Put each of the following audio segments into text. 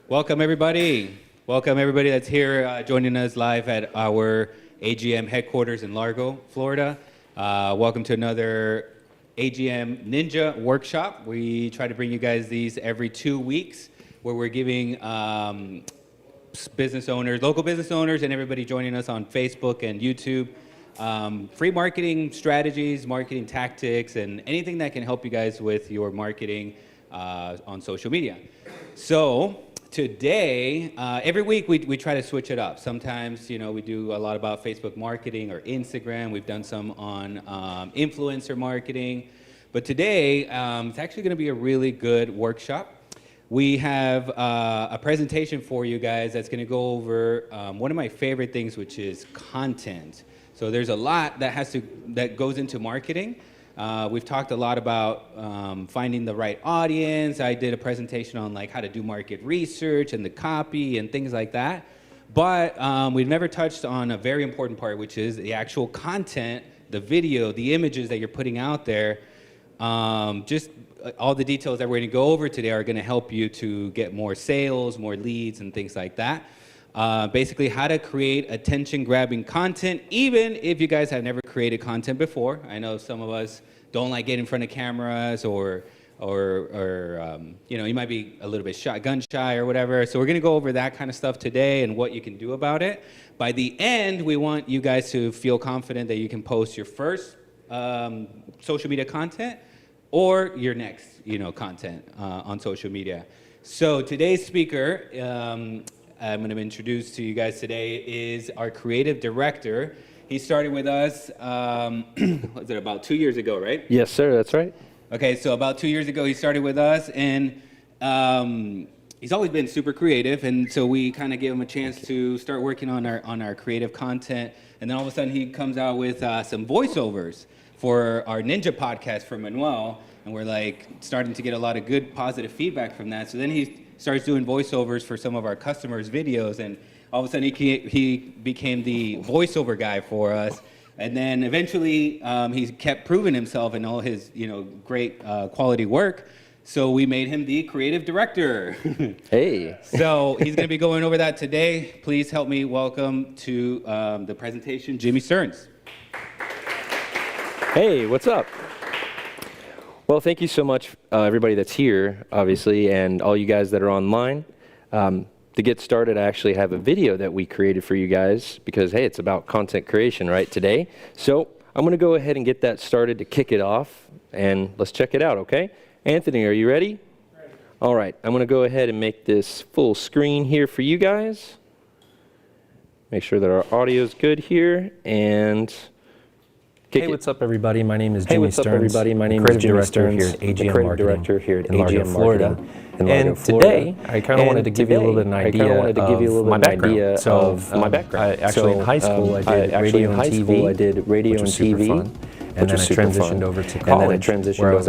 Welcome, everybody. Welcome, everybody that's here joining us live at our AGM headquarters in Largo, Florida. Welcome to another AGM Ninja workshop. We try to bring you guys these every 2 weeks where we're giving business owners, local business owners, and everybody joining us on Facebook and YouTube free marketing strategies, marketing tactics, and anything that can help you guys with your marketing on social media. So today, every week we try to switch it up. Sometimes, we do a lot about Facebook marketing or Instagram. We've done some on influencer marketing. But today, it's actually going to be a really good workshop. We have a presentation for you guys that's going to go over one of my favorite things, which is content. So there's a lot that goes into marketing. We've talked a lot about finding the right audience. I did a presentation on how to do market research and the copy and things like that. But we've never touched on a very important part, which is the actual content, the video, the images that you're putting out there. Just all the details that we're going to go over today are going to help you to get more sales, more leads, and things like that. Basically, how to create attention-grabbing content, even if you guys have never created content before. I know some of us don't like getting in front of cameras, or you might be a little bit gun shy or whatever. So we're going to go over that kind of stuff today and what you can do about it. By the end, we want you guys to feel confident that you can post your first social media content or your next, content on social media. So today's speaker, I'm going to introduce to you guys today, is our creative director. He started with us, was it about 2 years ago, right? Yes, sir, that's right. Okay, so about 2 years ago, he started with us, and he's always been super creative, and so we kind of gave him a chance to start working on our creative content, and then all of a sudden he comes out with some voiceovers for our Ninja podcast for Manuel, and we're starting to get a lot of good positive feedback from that. So then he starts doing voiceovers for some of our customers' videos, and all of a sudden he became the voiceover guy for us. And then eventually he kept proving himself in all his great quality work. So we made him the creative director. Hey. So he's going to be going over that today. Please help me welcome to the presentation, Jimmy Stearns. Hey, what's up? Well, thank you so much, everybody that's here, obviously, and all you guys that are online. To get started, I actually have a video that we created for you guys because, hey, it's about content creation, right, today. So I'm going to go ahead and get that started to kick it off, and let's check it out, okay? Anthony, are you ready? Ready. All right, I'm going to go ahead and make this full screen here for you guys. Make sure that our audio is good here, and hey, what's up, everybody? My name is Jimmy Stearns. My name is Jimmy Stearns. Here at AGM creative director here at in Largo, AGM Florida. And today, I kind of wanted to give you a little bit of an idea of my background. So, actually, in high school, I did radio and TV, and then I transitioned over to college, where I was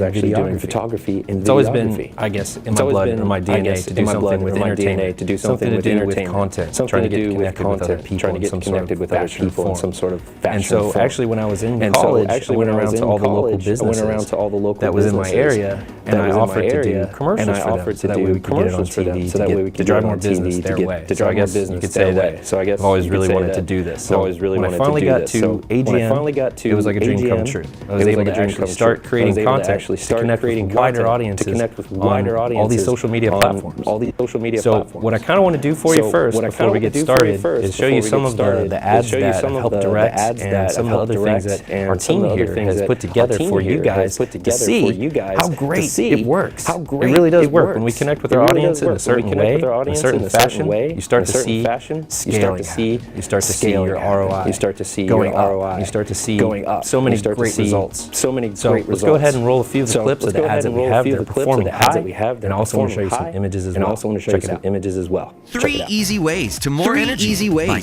actually doing photography and videography. It's always been, I guess, in my blood or my DNA to do something with entertainment, something to do with content, trying to get connected with other people in some sort of fashion form. And so, actually, when I was in college, I went around to all the local businesses that was in my area, and I offered to do commercials for them, so that way we could get it on TV, to drive more business their way. So I guess you could say that I've always really wanted to do this. So when I finally got to AGM, it was like a dream come true. I was able to actually start creating content to connect with wider audiences on all these social media platforms. So what I kind of want to do for you first, before we get started, is show you some of the ads that help direct and some of the other things that our team here has put together for you guys to see how great it works. It really does work. When we connect with our audience in a certain way, in a certain fashion, you start to see scaling. You start to see your ROI. You start to see going up. You start to see going up. So many great results. So let's go ahead and roll a few of the clips of the ads that we have. They're performing high. And I also want to show you some images as well. Three easy ways to more energy by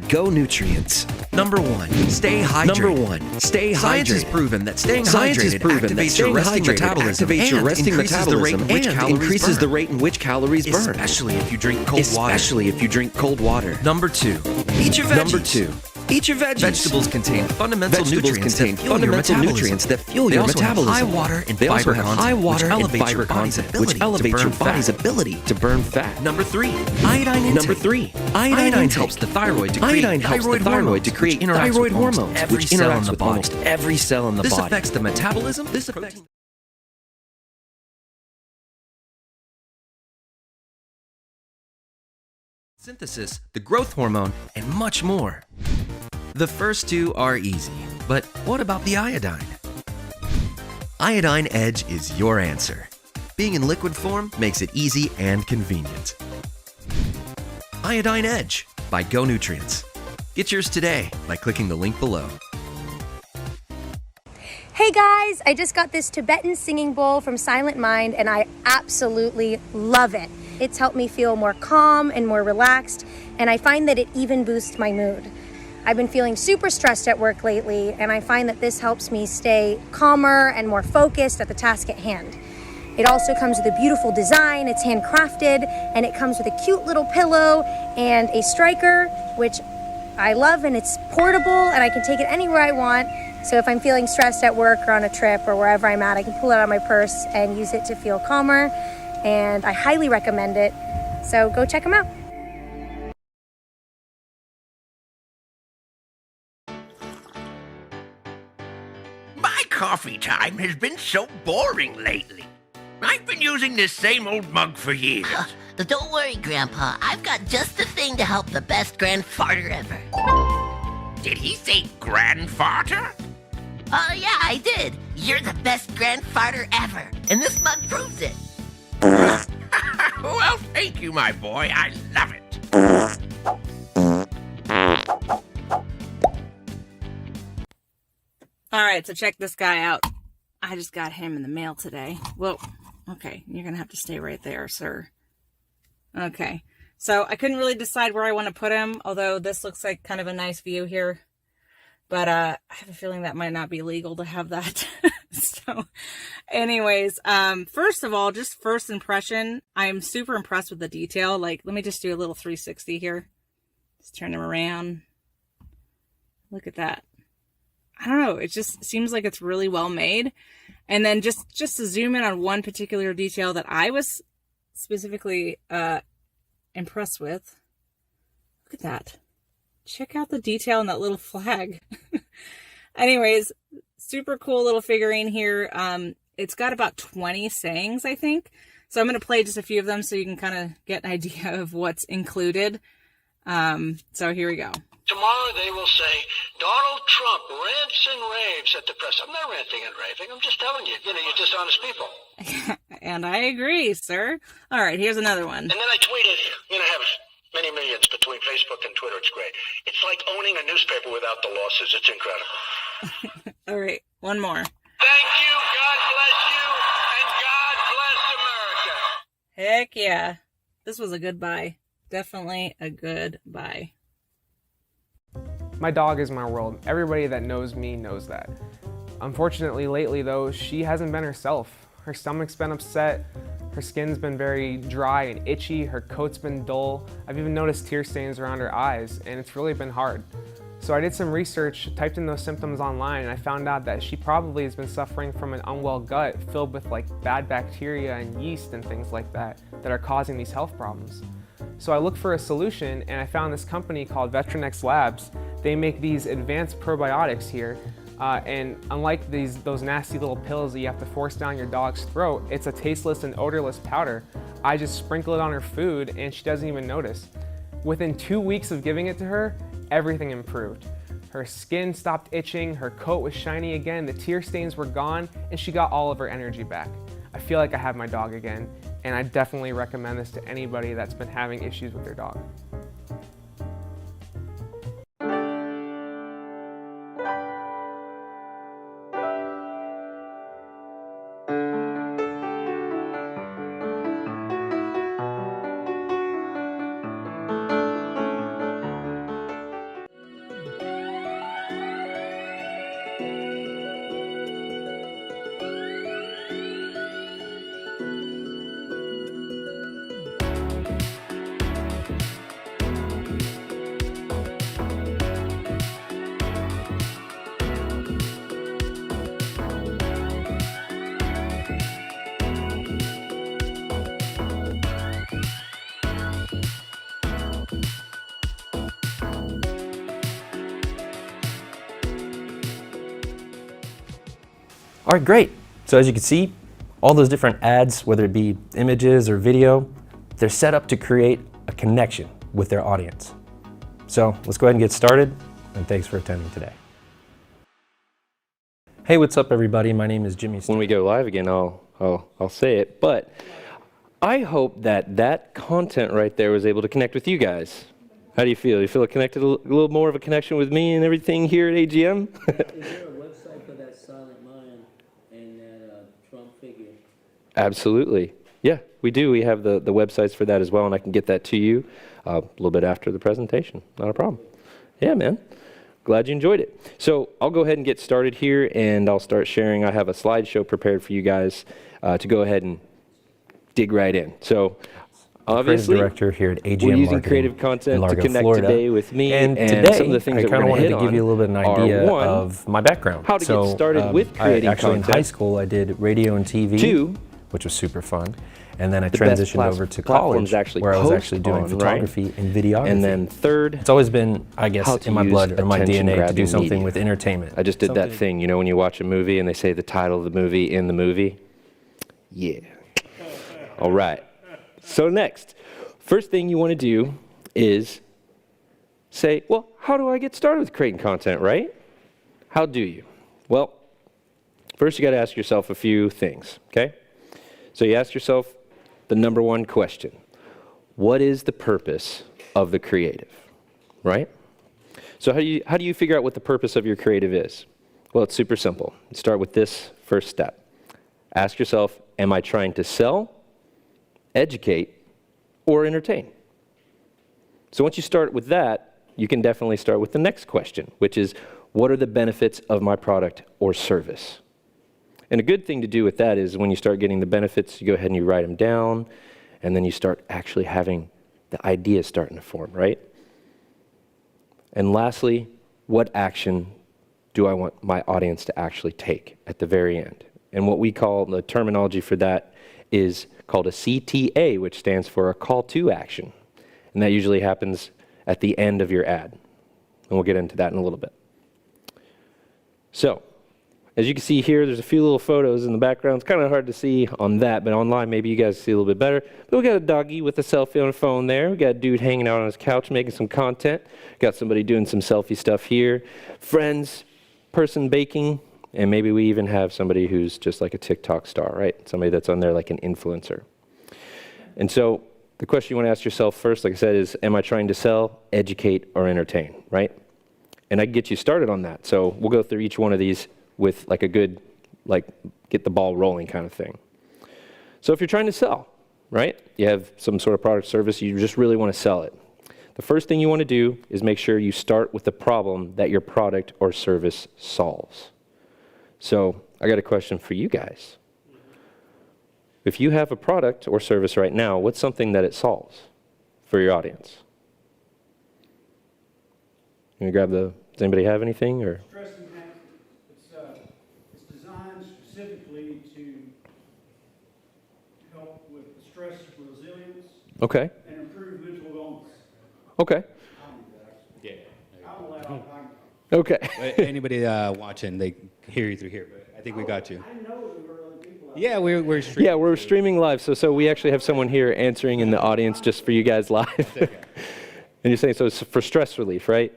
Go Nutrients. Number one, stay hydrated. Science has proven that staying hydrated activates your resting metabolism and increases the rate in which calories burn. Especially if you drink cold water. Number two, eat your veggies. Eat your veggies. Vegetables contain fundamental nutrients that fuel your metabolism. High water and fiber content, which elevates your body's ability to burn fat. Number 3, iodine intake. Iodine helps the thyroid to create thyroid hormones, which interacts with almost every cell in the body. This affects the metabolism. Synthesis, the growth hormone, and much more. The first 2 are easy, but what about the iodine? Iodine Edge is your answer. Being in liquid form makes it easy and convenient. Iodine Edge by Go Nutrients. Get yours today by clicking the link below. Hey guys, I just got this Tibetan singing bowl from Silent Mind and I absolutely love it. It's helped me feel more calm and more relaxed, and I find that it even boosts my mood. I've been feeling super stressed at work lately, and I find that this helps me stay calmer and more focused at the task at hand. It also comes with a beautiful design, it's handcrafted, and it comes with a cute little pillow and a striker, which I love, and it's portable and I can take it anywhere I want. So if I'm feeling stressed at work or on a trip or wherever I'm at, I can pull it out of my purse and use it to feel calmer, and I highly recommend it. So go check them out. My coffee time has been so boring lately. I've been using this same old mug for years. Don't worry, Grandpa. I've got just the thing to help the best grandfarter ever. Did he say grandfarter? Yeah, I did. You're the best grandfarter ever, and this mug proves it. Well, thank you, my boy. I love it. All right, so check this guy out. I just got him in the mail today. Well, okay, you're going to have to stay right there, sir. Okay, so I couldn't really decide where I want to put him, although this looks like kind of a nice view here. But I have a feeling that might not be legal to have that. So anyways, first of all, just first impression, I'm super impressed with the detail. Like, let me just do a little 360 here. Just turn him around. Look at that. I don't know. It just seems like it's really well made. And then just to zoom in on one particular detail that I was specifically impressed with. Look at that. Check out the detail in that little flag. Anyways, super cool little figurine here. It's got about 20 sayings, I think. So I'm going to play just a few of them so you can kind of get an idea of what's included. So here we go. Tomorrow they will say, Donald Trump rants and raves at the press. I'm not ranting and raving. I'm just telling you, you're dishonest people. And I agree, sir. All right, here's another one. And then I tweeted, have many millions between Facebook and Twitter. It's great. It's like owning a newspaper without the losses. It's incredible. All right, one more. Thank you. God bless you. And God bless America. Heck yeah. This was a good buy. Definitely a good buy. My dog is my world. Everybody that knows me knows that. Unfortunately, lately though, she hasn't been herself. Her stomach's been upset, her skin's been very dry and itchy, her coat's been dull. I've even noticed tear stains around her eyes, and it's really been hard. So I did some research, typed in those symptoms online, and I found out that she probably has been suffering from an unwell gut filled with bad bacteria and yeast and things like that are causing these health problems. So I looked for a solution, and I found this company called Veteranex Labs. They make these advanced probiotics here, and unlike those nasty little pills that you have to force down your dog's throat, it's a tasteless and odorless powder. I just sprinkle it on her food, and she doesn't even notice. Within 2 weeks of giving it to her, everything improved. Her skin stopped itching, her coat was shiny again, the tear stains were gone, and she got all of her energy back. I feel like I have my dog again, and I definitely recommend this to anybody that's been having issues with their dog. All right, great. So as you can see, all those different ads, whether it be images or video, they're set up to create a connection with their audience. So let's go ahead and get started, and thanks for attending today. Hey, what's up everybody? My name is Jimmy. When we go live again, I'll say it, but I hope that content right there was able to connect with you guys. How do you feel? You feel connected, a little more of a connection with me and everything here at AGM? Is there a website for that silent mind and that Trump figure? Absolutely. Yeah, we do. We have the websites for that as well, and I can get that to you a little bit after the presentation. Not a problem. Yeah, man. Glad you enjoyed it. So I'll go ahead and get started here, and I'll start sharing. I have a slideshow prepared for you guys to go ahead and dig right in. So obviously, creative director here at AGM we're using Marketing creative content to connect Florida. Today with me, and today, some of the things I that kind of we're wanted going to give you a little bit of an idea of my background. How to get started with creating actually content. In high school, I did radio and TV, 2, which was super fun. And then I transitioned over to college, where I was actually doing photography and videography. And then 3rd, it's always been, I guess, in my blood or my DNA to do something media. with entertainment. I just did that thing, you know, when you watch a movie and they say the title of the movie in the movie? Yeah. All right. So next, first thing you want to do is say, well, how do I get started with creating content, right? How do you? Well, first you got to ask yourself a few things, okay? So you ask yourself the number one question: what is the purpose of the creative, right? So how do you figure out what the purpose of your creative is? Well, it's super simple. You start with this first step. Ask yourself, am I trying to sell, educate, or entertain? So once you start with that, you can definitely start with the next question, which is, what are the benefits of my product or service? And a good thing to do with that is when you start getting the benefits, you go ahead and you write them down, and then you start actually having the ideas starting to form, right? And lastly, what action do I want my audience to actually take at the very end? And what we call, the terminology for that is called a CTA, which stands for a call to action. And that usually happens at the end of your ad. And we'll get into that in a little bit. So, as you can see here, there's a few little photos in the background. It's kind of hard to see on that, but online maybe you guys see a little bit better. But we got a doggy with a selfie on a phone there. We got a dude hanging out on his couch making some content. Got somebody doing some selfie stuff here. Friends, person baking, and maybe we even have somebody who's just like a TikTok star, right? Somebody that's on there like an influencer. And so the question you want to ask yourself first, like I said, is am I trying to sell, educate, or entertain, right? And I can get you started on that. So we'll go through each one of these with like a good, like get the ball rolling kind of thing. So if you're trying to sell, right? You have some sort of product or service, you just really want to sell it. The first thing you want to do is make sure you start with the problem that your product or service solves. So I got a question for you guys. If you have a product or service right now, what's something that it solves for your audience? Can you grab does anybody have anything or? Okay. And improve mental wellness. Okay. Yeah. Okay. Anybody watching, they hear you through here, but I think we got you. I know there were other people. Yeah, we're streaming. Yeah, we're streaming live. So we actually have someone here answering in the audience just for you guys live. And you're saying, so it's for stress relief, right?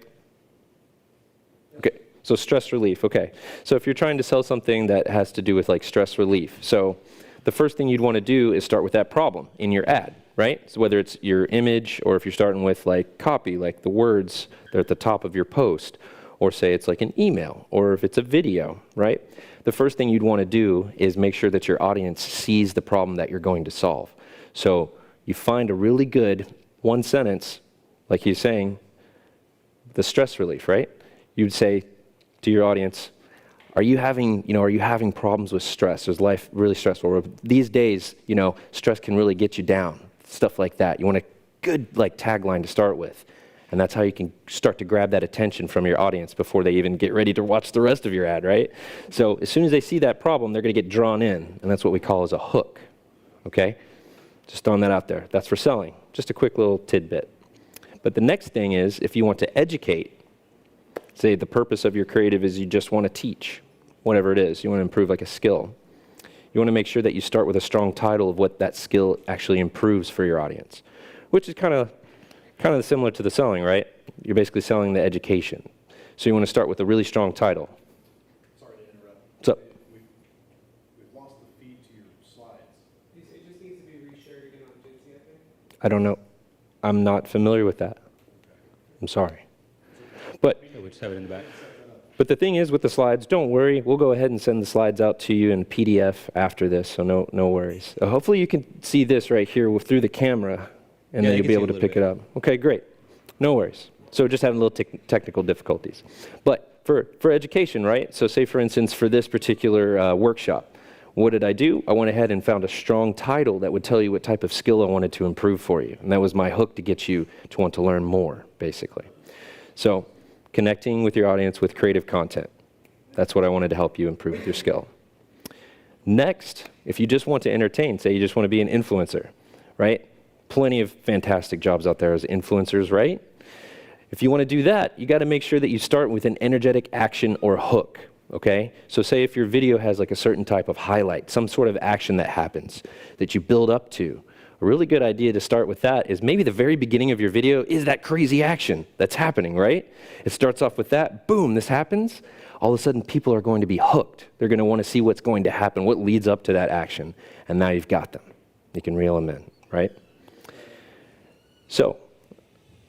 Okay. So stress relief. Okay. So if you're trying to sell something that has to do with like stress relief, so the first thing you'd want to do is start with that problem in your ad. Right? So whether it's your image or if you're starting with like copy, like the words that are at the top of your post, or say it's like an email, or if it's a video, right? The first thing you'd want to do is make sure that your audience sees the problem that you're going to solve. So you find a really good one sentence, like he's saying, the stress relief, right? You'd say to your audience, are you having problems with stress? Is life really stressful? These days, stress can really get you down. Stuff like that. You want a good tagline to start with. And that's how you can start to grab that attention from your audience before they even get ready to watch the rest of your ad, right? So as soon as they see that problem, they're going to get drawn in. And that's what we call as a hook. Okay? Just throwing that out there. That's for selling. Just a quick little tidbit. But the next thing is, if you want to educate, say the purpose of your creative is you just want to teach. whatever it is. You want to improve like a skill. You want to make sure that you start with a strong title of what that skill actually improves for your audience, which is kind of similar to the selling, right? You're basically selling the education. So you want to start with a really strong title. Sorry to interrupt. So, we've lost the feed to your slides. It just needs to be reshared again on Jitsi, I think. I don't know. I'm not familiar with that. I'm sorry. But we just have it in the back. But the thing is with the slides, don't worry. We'll go ahead and send the slides out to you in PDF after this, so no worries. Hopefully you can see this right here through the camera, and then you'll be able to pick it up. Okay, great. No worries. So just having a little technical difficulties. But for education, right? So say, for instance, for this particular workshop, what did I do? I went ahead and found a strong title that would tell you what type of skill I wanted to improve for you. And that was my hook to get you to want to learn more, basically. So connecting with your audience with creative content. That's what I wanted to help you improve with your skill. Next, if you just want to entertain, say you just want to be an influencer, right? Plenty of fantastic jobs out there as influencers, right? If you want to do that, you got to make sure that you start with an energetic action or hook, okay? So say if your video has like a certain type of highlight, some sort of action that happens that you build up to, a really good idea to start with that is maybe the very beginning of your video is that crazy action that's happening, right? It starts off with that, boom, this happens. All of a sudden, people are going to be hooked. They're going to want to see what's going to happen, what leads up to that action. And now you've got them. You can reel them in, right? So,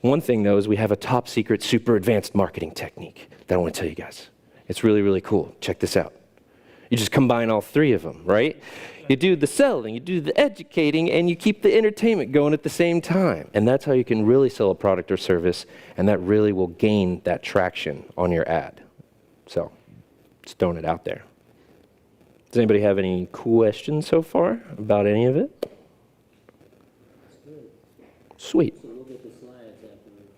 one thing though is we have a top secret, super advanced marketing technique that I want to tell you guys. It's really, really cool. Check this out. You just combine all three of them, right? You do the selling, you do the educating, and you keep the entertainment going at the same time. And that's how you can really sell a product or service, and that really will gain that traction on your ad. So, just throwing it out there. Does anybody have any questions so far about any of it? Sweet. So we'll get the slides afterwards.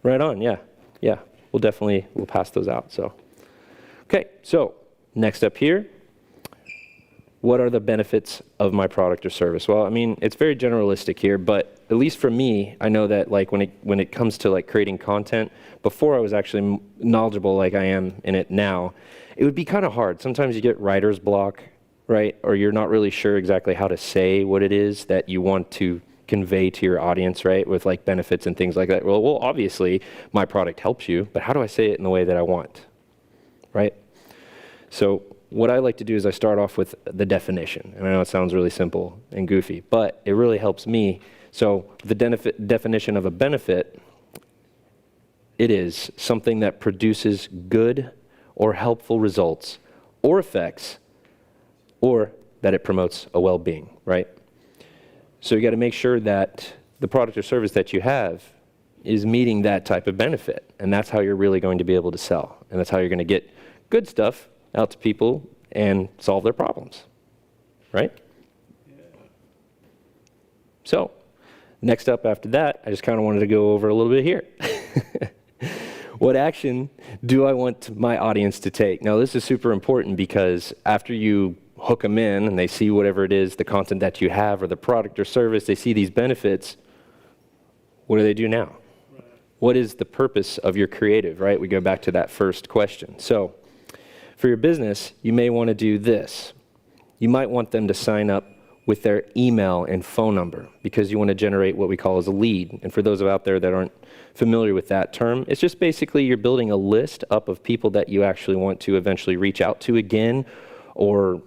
Right on, yeah. Yeah, we'll pass those out, so. Okay, so next up here, what are the benefits of my product or service? Well, I mean, it's very generalistic here, but at least for me, I know that like when it comes to like creating content, before I was actually knowledgeable like I am in it now, it would be kind of hard. Sometimes you get writer's block, right? Or you're not really sure exactly how to say what it is that you want to convey to your audience, right? With like benefits and things like that. Well, obviously my product helps you, but how do I say it in the way that I want, right? So what I like to do is I start off with the definition. And I know it sounds really simple and goofy, but it really helps me. So the definition of a benefit, it is something that produces good or helpful results or effects, or that it promotes a well-being, right? So you got to make sure that the product or service that you have is meeting that type of benefit. And that's how you're really going to be able to sell. And that's how you're going to get good stuff out to people and solve their problems, right? Yeah. So next up after that, I just kind of wanted to go over a little bit here. What action do I want my audience to take? Now this is super important because after you hook them in and they see whatever it is, the content that you have or the product or service, they see these benefits, what do they do now? Right. What is the purpose of your creative, right? We go back to that first question. So for your business, you may want to do this. You might want them to sign up with their email and phone number because you want to generate what we call as a lead. And for those out there that aren't familiar with that term, it's just basically you're building a list up of people that you actually want to eventually reach out to again, or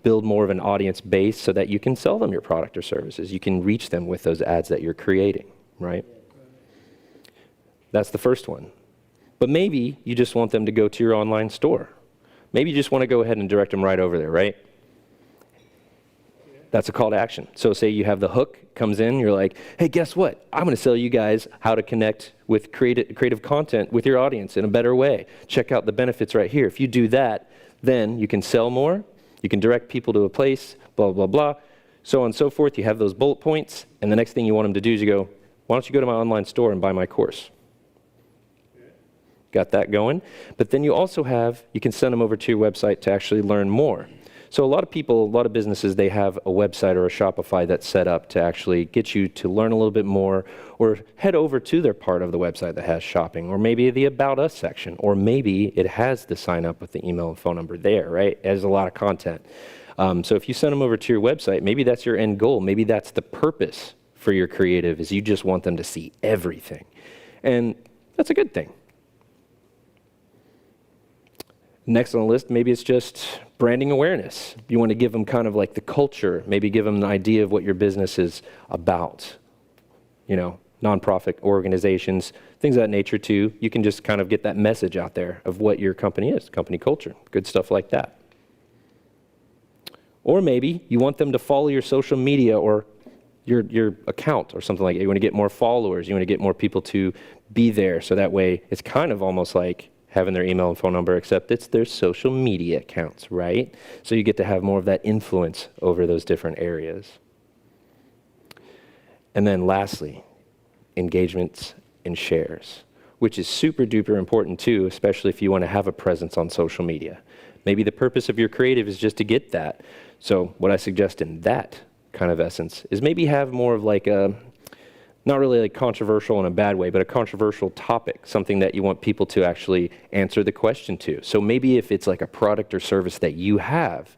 build more of an audience base so that you can sell them your product or services. You can reach them with those ads that you're creating, right? That's the first one. But maybe you just want them to go to your online store. Maybe you just want to go ahead and direct them right over there, right? That's a call to action. So say you have the hook comes in, you're like, hey, guess what? I'm going to sell you guys how to connect with creative content with your audience in a better way. Check out the benefits right here. If you do that, then you can sell more, you can direct people to a place, blah, blah, blah, so on and so forth. You have those bullet points, and the next thing you want them to do is you go, why don't you go to my online store and buy my course? Got that going. But then you also you can send them over to your website to actually learn more. So a lot of people, a lot of businesses, they have a website or a Shopify that's set up to actually get you to learn a little bit more, or head over to their part of the website that has shopping, or maybe the About Us section, or maybe it has the sign up with the email and phone number there, right? It has a lot of content. So if you send them over to your website, maybe that's your end goal. Maybe that's the purpose for your creative, is you just want them to see everything. And that's a good thing. Next on the list, maybe it's just branding awareness. You want to give them kind of like the culture, maybe give them an idea of what your business is about. You know, nonprofit organizations, things of that nature too. You can just kind of get that message out there of what your company is, company culture, good stuff like that. Or maybe you want them to follow your social media or your account or something like that. You want to get more followers. You want to get more people to be there. So that way it's kind of almost like having their email and phone number, except it's their social media accounts, right? So you get to have more of that influence over those different areas. And then lastly, engagements and shares, which is super duper important too, especially if you want to have a presence on social media. Maybe the purpose of your creative is just to get that. So what I suggest in that kind of essence is maybe have more of like a, not really like controversial in a bad way, but a controversial topic, something that you want people to actually answer the question to. So maybe if it's like a product or service that you have,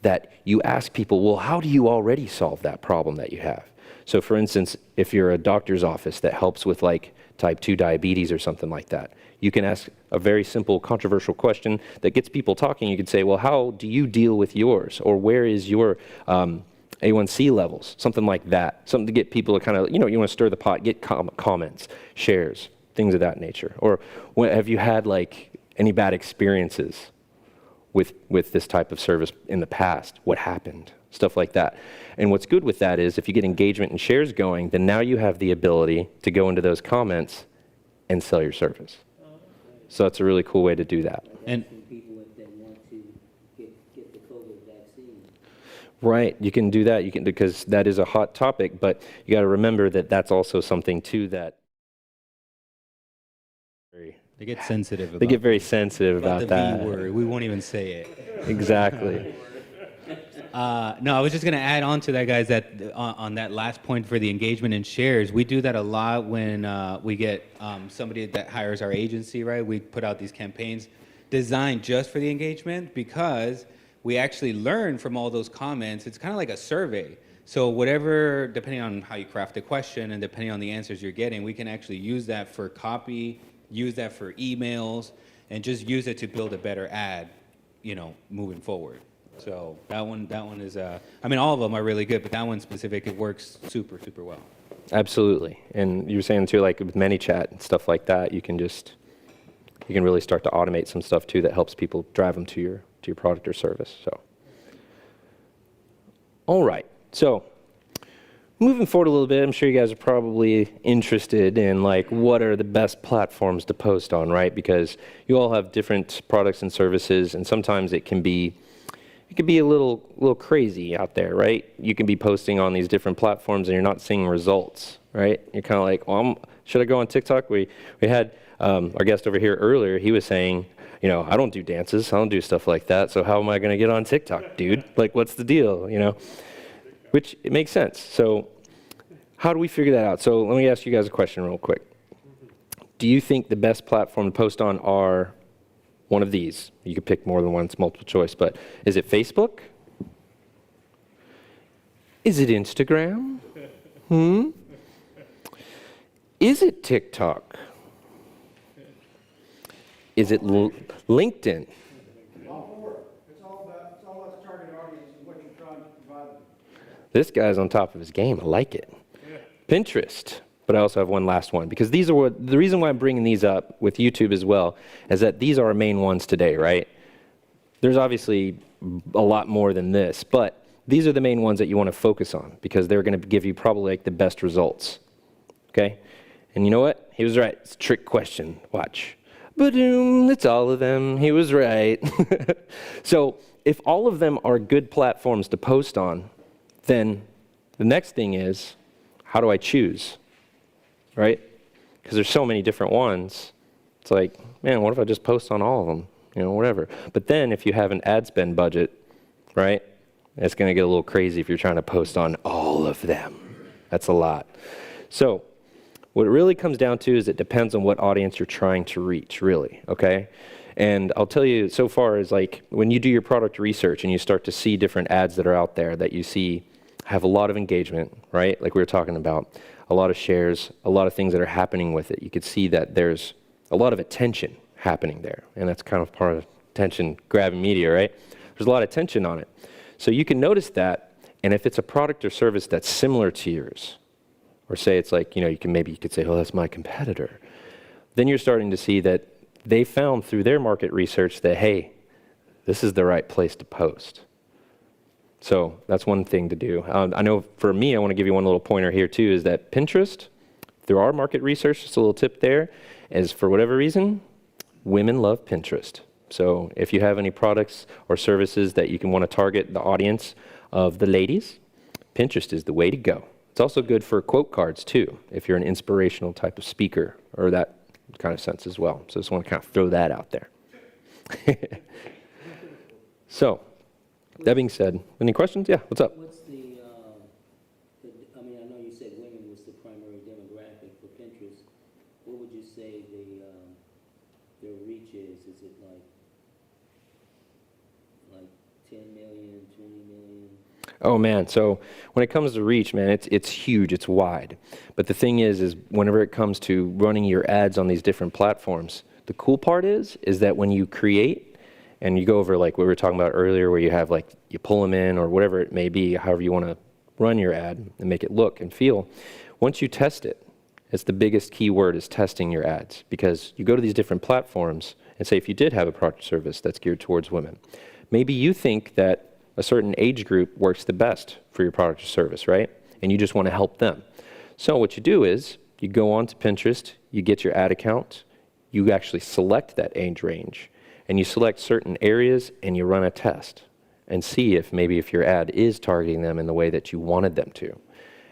that you ask people, well, how do you already solve that problem that you have? So for instance, if you're a doctor's office that helps with like type 2 diabetes or something like that, you can ask a very simple controversial question that gets people talking. You could say, well, how do you deal with yours? Or where is your A1C levels, something like that. Something to get people to kind of, you know, you want to stir the pot, get comments, shares, things of that nature. Or have you had like any bad experiences with this type of service in the past? What happened? Stuff like that. And what's good with that is if you get engagement and shares going, then now you have the ability to go into those comments and sell your service. So that's a really cool way to do that. And people, if they want to get the COVID vaccine. Right, you can do that. You can, because that is a hot topic, but you got to remember that that's also something too that they get sensitive about. They get very sensitive about that. The V word. We won't even say it. Exactly. No, I was just going to add on to that, guys, that on that last point for the engagement and shares, we do that a lot when we get somebody that hires our agency, right? We put out these campaigns designed just for the engagement because we actually learn from all those comments. It's kind of like a survey. So whatever, depending on how you craft the question and depending on the answers you're getting, we can actually use that for copy, use that for emails, and just use it to build a better ad, you know, moving forward. So that one is, I mean, all of them are really good, but that one specific, it works super, super well. Absolutely. And you were saying too, like with ManyChat and stuff like that, you can really start to automate some stuff too that helps people drive them to your product or service. So, all right. So moving forward a little bit, I'm sure you guys are probably interested in like what are the best platforms to post on, right? Because you all have different products and services, and sometimes it can be a little crazy out there, right? You can be posting on these different platforms and you're not seeing results, right? You're kind of like, well, should I go on TikTok? We had our guest over here earlier. He was saying, you know, I don't do dances. I don't do stuff like that. So how am I going to get on TikTok, dude? Like, what's the deal, you know? Which, it makes sense. So how do we figure that out? So let me ask you guys a question real quick. Do you think the best platform to post on are one of these? You could pick more than one, it's multiple choice, but is it Facebook? Is it Instagram? Is it TikTok? Is it LinkedIn? All four. It's all about the target audience and what you're trying to provide them. This guy's on top of his game. I like it. Yeah. Pinterest. But I also have one last one, because these are the reason why I'm bringing these up with YouTube as well is that these are our main ones today, right? There's obviously a lot more than this, but these are the main ones that you want to focus on because they're going to give you probably like the best results, okay? And you know what? He was right. It's a trick question. Watch. Ba-doom, it's all of them. He was right. So if all of them are good platforms to post on, then the next thing is, how do I choose? Right? Because there's so many different ones. It's like, man, what if I just post on all of them? You know, whatever. But then if you have an ad spend budget, right? It's going to get a little crazy if you're trying to post on all of them. That's a lot. So what it really comes down to is it depends on what audience you're trying to reach, really, okay? And I'll tell you, so far is like when you do your product research and you start to see different ads that are out there that you see have a lot of engagement, right? Like we were talking about, a lot of shares, a lot of things that are happening with it. You could see that there's a lot of attention happening there. And that's kind of part of attention grabbing media, right? There's a lot of attention on it. So you can notice that, and if it's a product or service that's similar to yours, or say it's like, you could say, oh, that's my competitor. Then you're starting to see that they found through their market research that, hey, this is the right place to post. So that's one thing to do. I know for me, I want to give you one little pointer here too, is that Pinterest, through our market research, just a little tip there, is for whatever reason, women love Pinterest. So if you have any products or services that you can want to target the audience of the ladies, Pinterest is the way to go. It's also good for quote cards too, if you're an inspirational type of speaker or that kind of sense as well. So I just want to kind of throw that out there. So, that being said, any questions? Yeah, what's up? What's I know you said women was the primary demographic for Pinterest. What would you say their reach is? Is it like 10 million, 20 million? Oh man, so when it comes to reach, man, it's huge, it's wide. But the thing is whenever it comes to running your ads on these different platforms, the cool part is that when you create and you go over like what we were talking about earlier, where you have like, you pull them in or whatever it may be, however you want to run your ad and make it look and feel, once you test it, it's the biggest key word is testing your ads, because you go to these different platforms and say if you did have a product or service that's geared towards women, maybe you think that a certain age group works the best for your product or service, right? And you just want to help them. So what you do is you go on to Pinterest, you get your ad account, you actually select that age range, and you select certain areas and you run a test and see if maybe if your ad is targeting them in the way that you wanted them to.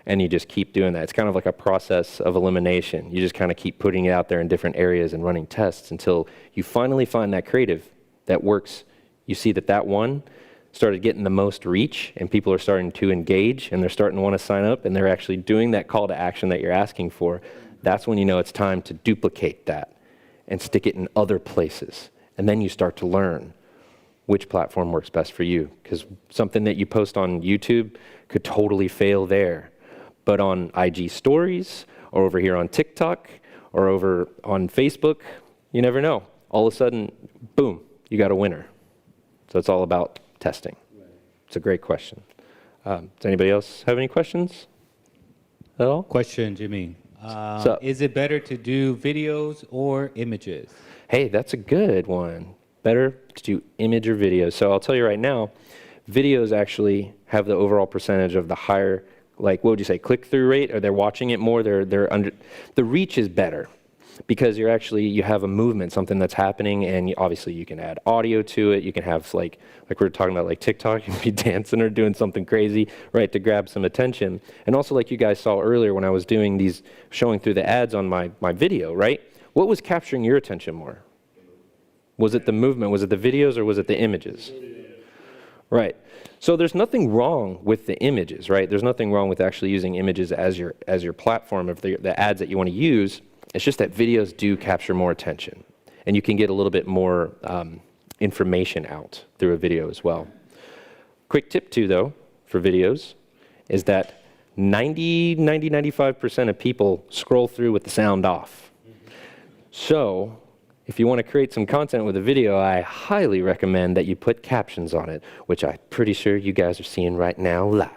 And you just keep doing that. It's kind of like a process of elimination. You just kind of keep putting it out there in different areas and running tests until you finally find that creative that works. You see that one started getting the most reach and people are starting to engage and they're starting to want to sign up and they're actually doing that call to action that you're asking for. That's when you know it's time to duplicate that and stick it in other places. And then you start to learn which platform works best for you, because something that you post on YouTube could totally fail there. But on IG stories or over here on TikTok or over on Facebook, you never know. All of a sudden, boom, you got a winner. So it's all about testing. It's a great question. Does anybody else have any questions at all? Question, Jimmy. So, is it better to do videos or images? Hey, that's a good one. Better to do image or video. So I'll tell you right now, videos actually have the overall percentage of the higher, like what would you say, click-through rate? Or they're watching it more, they're under, the reach is better. Because you have a movement, something that's happening, and obviously you can add audio to it. You can have like we were talking about, like TikTok, you can be dancing or doing something crazy, right, to grab some attention. And also, like you guys saw earlier when I was doing these, showing through the ads on my video, right? What was capturing your attention more? Was it the movement? Was it the videos, or was it the images? Right. So there's nothing wrong with the images, right? There's nothing wrong with actually using images as your platform of the ads that you want to use. It's just that videos do capture more attention, and you can get a little bit more information out through a video as well. Quick tip too, though, for videos, is that 95% of people scroll through with the sound off. So if you want to create some content with a video, I highly recommend that you put captions on it, which I'm pretty sure you guys are seeing right now live.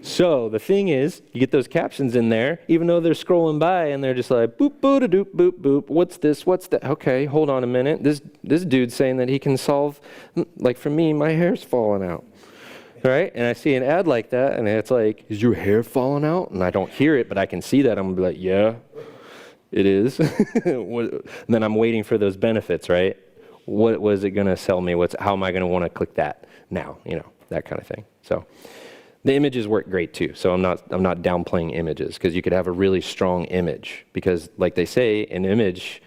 So the thing is, you get those captions in there, even though they're scrolling by and they're just like, boop, boop, doop, boop, boop, what's this, what's that? Okay, hold on a minute. This dude's saying that he can solve, like for me, my hair's falling out, right? And I see an ad like that, and it's like, is your hair falling out? And I don't hear it, but I can see that. I'm gonna be like, yeah, it is. And then I'm waiting for those benefits, right? What was it gonna sell me? How am I gonna wanna click that now? You know, that kind of thing. So the images work great too. So I'm not downplaying images, because you could have a really strong image, because like they say, an image,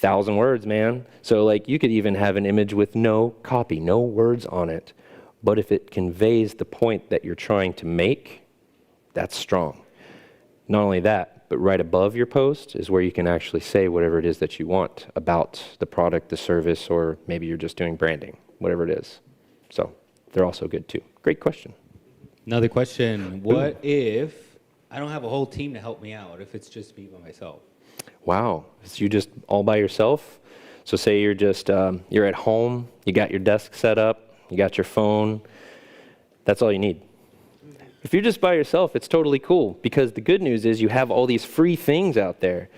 1,000 words, man. So like you could even have an image with no copy, no words on it. But if it conveys the point that you're trying to make, that's strong. Not only that, but right above your post is where you can actually say whatever it is that you want about the product, the service, or maybe you're just doing branding, whatever it is. So they're also good too. Great question. Another question. What if I don't have a whole team to help me out? If it's just me by myself? Wow, is you just all by yourself? So say you're just, you're at home, you got your desk set up, you got your phone, that's all you need. If you're just by yourself, it's totally cool, because the good news is you have all these free things out there.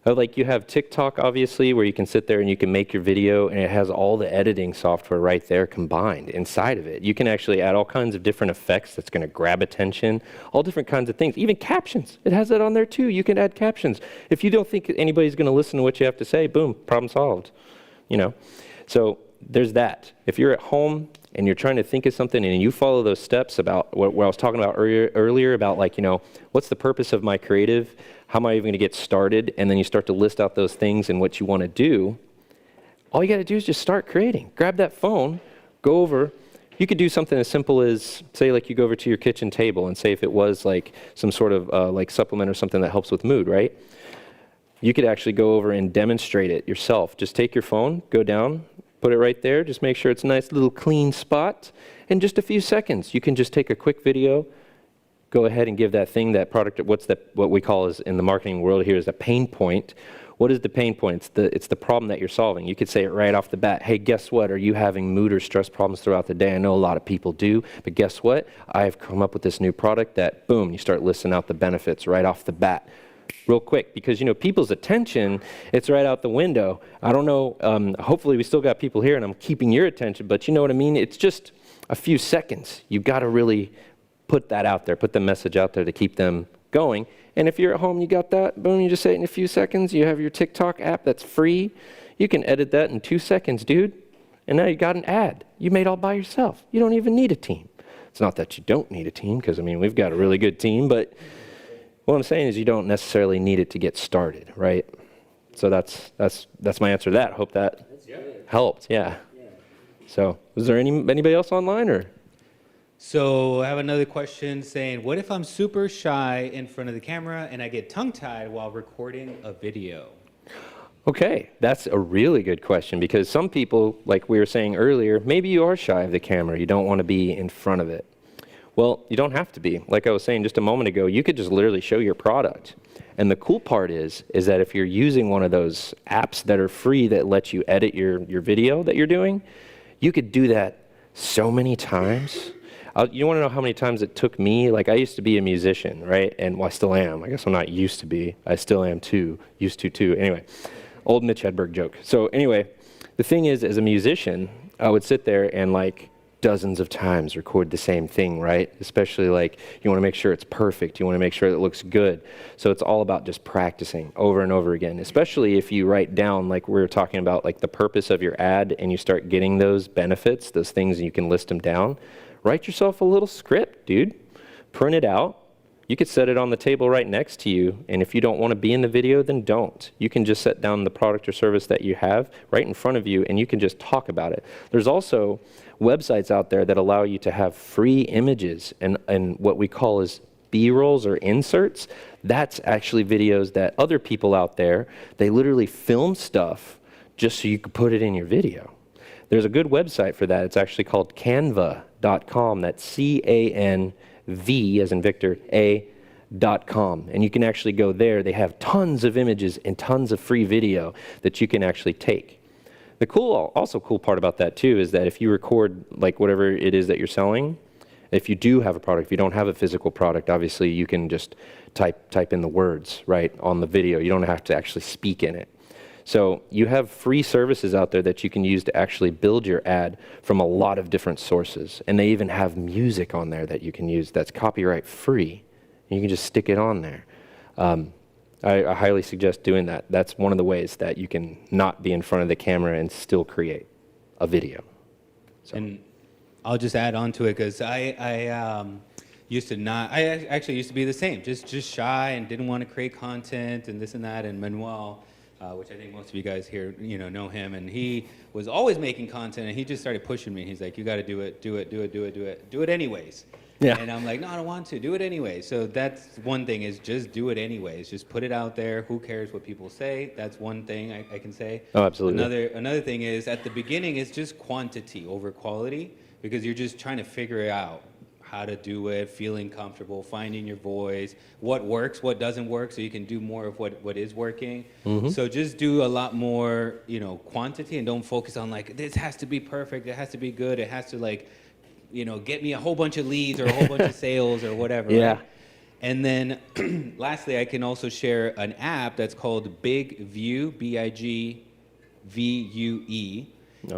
Like you have TikTok, obviously, where you can sit there and you can make your video, and it has all the editing software right there combined inside of it. You can actually add all kinds of different effects that's going to grab attention, all different kinds of things, even captions. It has that on there too. You can add captions. If you don't think anybody's going to listen to what you have to say, boom, problem solved. You know, so there's that. If you're at home and you're trying to think of something and you follow those steps about what I was talking about earlier about, like, you know, what's the purpose of my creative? How am I even going to get started? And then you start to list out those things and what you want to do. All you got to do is just start creating. Grab that phone, go over. You could do something as simple as, say, like you go over to your kitchen table and say if it was like some sort of like supplement or something that helps with mood, right? You could actually go over and demonstrate it yourself. Just take your phone, go down, put it right there. Just make sure it's a nice little clean spot. In just a few seconds, you can just take a quick video, go ahead and give that thing, that product, what we call is in the marketing world here is a pain point. What is the pain point? It's the problem that you're solving. You could say it right off the bat. Hey, guess what? Are you having mood or stress problems throughout the day? I know a lot of people do, but guess what? I've come up with this new product that, boom, you start listing out the benefits right off the bat. Real quick, because, you know, people's attention, it's right out the window. I don't know, hopefully we still got people here and I'm keeping your attention, but you know what I mean? It's just a few seconds. You've got to really put that out there, put the message out there to keep them going. And if you're at home, you got that, boom, you just say it in a few seconds. You have your TikTok app that's free. You can edit that in 2 seconds, dude. And now you got an ad you made all by yourself. You don't even need a team. It's not that you don't need a team, because, I mean, we've got a really good team, but what I'm saying is you don't necessarily need it to get started, right? So that's my answer to that. Hope that helped, yeah. So is there anybody else online, or? So I have another question saying, what if I'm super shy in front of the camera and I get tongue-tied while recording a video? Okay, that's a really good question, because some people, like we were saying earlier, maybe you are shy of the camera. You don't want to be in front of it. Well, you don't have to be. Like I was saying just a moment ago, you could just literally show your product. And the cool part is that if you're using one of those apps that are free that lets you edit your video that you're doing, you could do that so many times. You want to know how many times it took me? Like, I used to be a musician, right? And well, I still am. I guess I'm not used to be. I still am too. Used to too. Anyway, old 𝗟𝗘𝗥𝗡 joke. So anyway, the thing is, as a musician, I would sit there and like dozens of times record the same thing, right? Especially like you want to make sure it's perfect. You want to make sure it looks good. So it's all about just practicing over and over again, especially if you write down, like we were talking about, like the purpose of your ad, and you start getting those benefits, those things, and you can list them down. Write yourself a little script, dude. Print it out. You could set it on the table right next to you, and if you don't want to be in the video, then don't. You can just set down the product or service that you have right in front of you, and you can just talk about it. There's also websites out there that allow you to have free images and what we call is B-rolls or inserts. That's actually videos that other people out there, they literally film stuff just so you could put it in your video. There's a good website for that. It's actually called 𝗟𝗢𝗥𝗡. That's C-A-N-V as in Victor, A.com. And you can actually go there. They have tons of images and tons of free video that you can actually take. The also cool part about that too is that if you record like whatever it is that you're selling, if you do have a product, if you don't have a physical product, obviously you can just type in the words right on the video. You don't have to actually speak in it. So you have free services out there that you can use to actually build your ad from a lot of different sources. And they even have music on there that you can use that's copyright free. And you can just stick it on there. I highly suggest doing that. That's one of the ways that you can not be in front of the camera and still create a video. So. And I'll just add on to it, because I actually used to be the same, just shy and didn't want to create content and this and that. And Manuel, which I think most of you guys here, know him. And he was always making content, and he just started pushing me. He's like, you got to do it anyways. Yeah. And I'm like, no, I don't want to. Do it anyway. So that's one thing, is just do it anyways. Just put it out there. Who cares what people say? That's one thing I can say. Oh, absolutely. Another thing is, at the beginning, it's just quantity over quality, because you're just trying to figure out how to do it, feeling comfortable, finding your voice, what works, what doesn't work, so you can do more of what is working. So just do a lot more, quantity, and don't focus on like, this has to be perfect, it has to be good, it has to like, get me a whole bunch of leads or a whole bunch of sales or whatever. Yeah. Right? And then lastly, I can also share an app that's called BigVue, BIGVUE.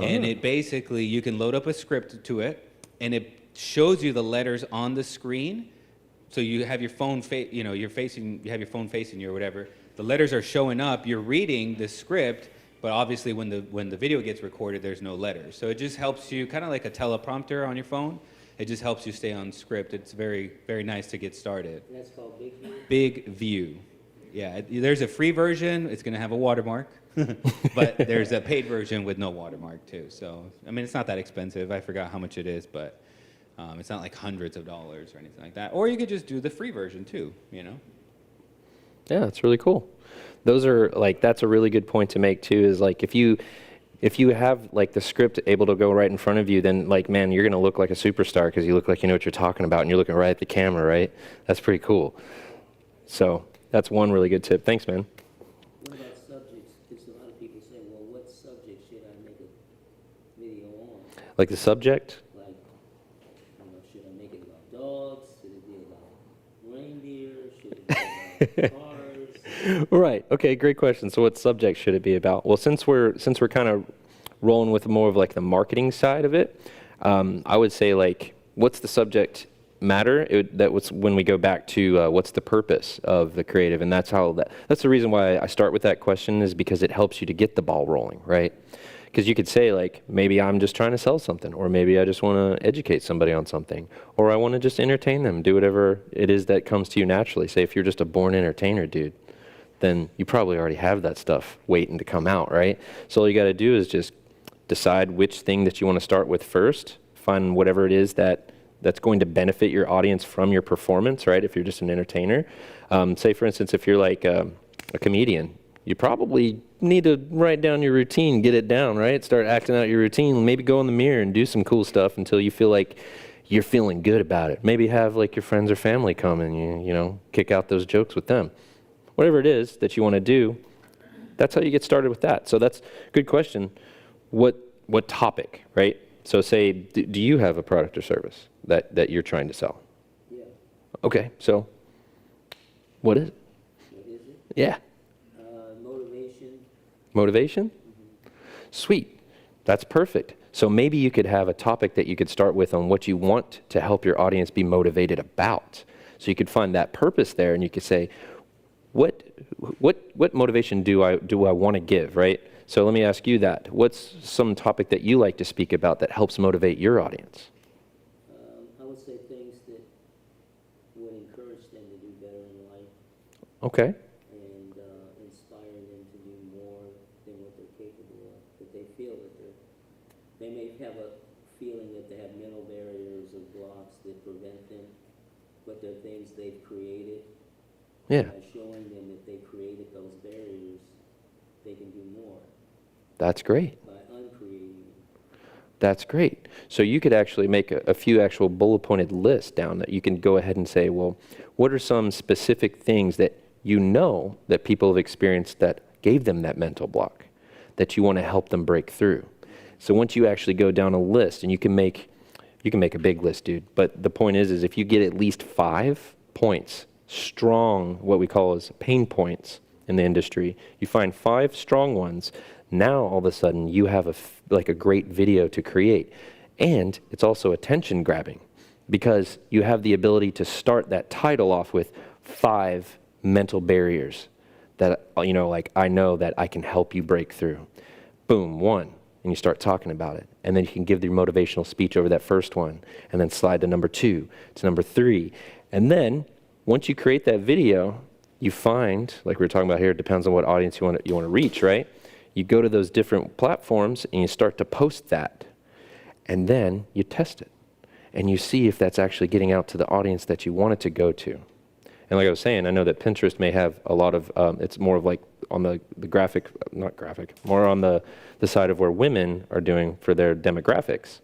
And it basically, you can load up a script to it, and it shows you the letters on the screen. So you have your phone, you have your phone facing you or whatever. The letters are showing up. You're reading the script, but obviously when the video gets recorded, there's no letters. So it just helps you, kind of like a teleprompter on your phone. It just helps you stay on script. It's very, very nice to get started. That's called BigVue? BigVue. Yeah, there's a free version. It's going to have a watermark. But there's a paid version with no watermark too. So, I mean, it's not that expensive. I forgot how much it is, but it's not like hundreds of dollars or anything like that. Or you could just do the free version too, Yeah, that's really cool. Those are like, that's a really good point to make too, is like if you have like the script able to go right in front of you, then like, man, you're going to look like a superstar because you look like you know what you're talking about and you're looking right at the camera, right? That's pretty cool. So that's one really good tip. Thanks, man. What about subjects? Because a lot of people say, well, what subject should I make a video on? Like the subject? Like, should I make it about dogs? Should it be about reindeer? Should it be about cars? Right. Okay, great question. So what subject should it be about? Well, since we're kind of rolling with more of like the marketing side of it, I would say like, what's the subject matter? That was when we go back to what's the purpose of the creative, and that's the reason why I start with that question, is because it helps you to get the ball rolling, right? Because you could say like, maybe I'm just trying to sell something, or maybe I just want to educate somebody on something, or I want to just entertain them, do whatever it is that comes to you naturally. Say if you're just a born entertainer, dude, then you probably already have that stuff waiting to come out, right? So all you got to do is just decide which thing that you want to start with first, find whatever it is that's going to benefit your audience from your performance, right? If you're just an entertainer. Say for instance, if you're like a comedian, you probably need to write down your routine, get it down, right? Start acting out your routine, maybe go in the mirror and do some cool stuff until you feel like you're feeling good about it. Maybe have like your friends or family come and you kick out those jokes with them. Whatever it is that you want to do, that's how you get started with that. So that's a good question. What topic, right? So say, do you have a product or service that you're trying to sell? Yeah. Okay, so what is it? What is it? Yeah. Motivation. Motivation? Mm-hmm. Sweet. That's perfect. So maybe you could have a topic that you could start with on what you want to help your audience be motivated about. So you could find that purpose there, and you could say, what motivation do I want to give, right? So let me ask you that. What's some topic that you like to speak about that helps motivate your audience? I would say things that would encourage them to do better in life. Okay. And inspire them to do more than what they're capable of. That they feel that they may have a feeling that they have mental barriers or blocks that prevent them, but they're things they've created. Yeah. By showing them that they created those barriers, they can do more. That's great. By uncreating them. That's great. So you could actually make a few actual bullet-pointed lists down that you can go ahead and say, well, what are some specific things that you know that people have experienced that gave them that mental block that you want to help them break through? So once you actually go down a list, and you can make a big list, dude, but the point is if you get at least 5 points, strong, what we call as pain points in the industry, you find 5 strong ones, now all of a sudden you have a great video to create. And it's also attention grabbing, because you have the ability to start that title off with 5 mental barriers that, like, I know that I can help you break through. Boom, 1, and you start talking about it. And then you can give your motivational speech over that first one, and then slide to number 2, to number 3. And then once you create that video, you find, like we were talking about here, it depends on what audience you want to reach, right? You go to those different platforms and you start to post that, and then you test it, and you see if that's actually getting out to the audience that you want it to go to. And like I was saying, I know that Pinterest may have a lot of, it's more of like on the graphic, not graphic, more on the side of where women are doing for their demographics.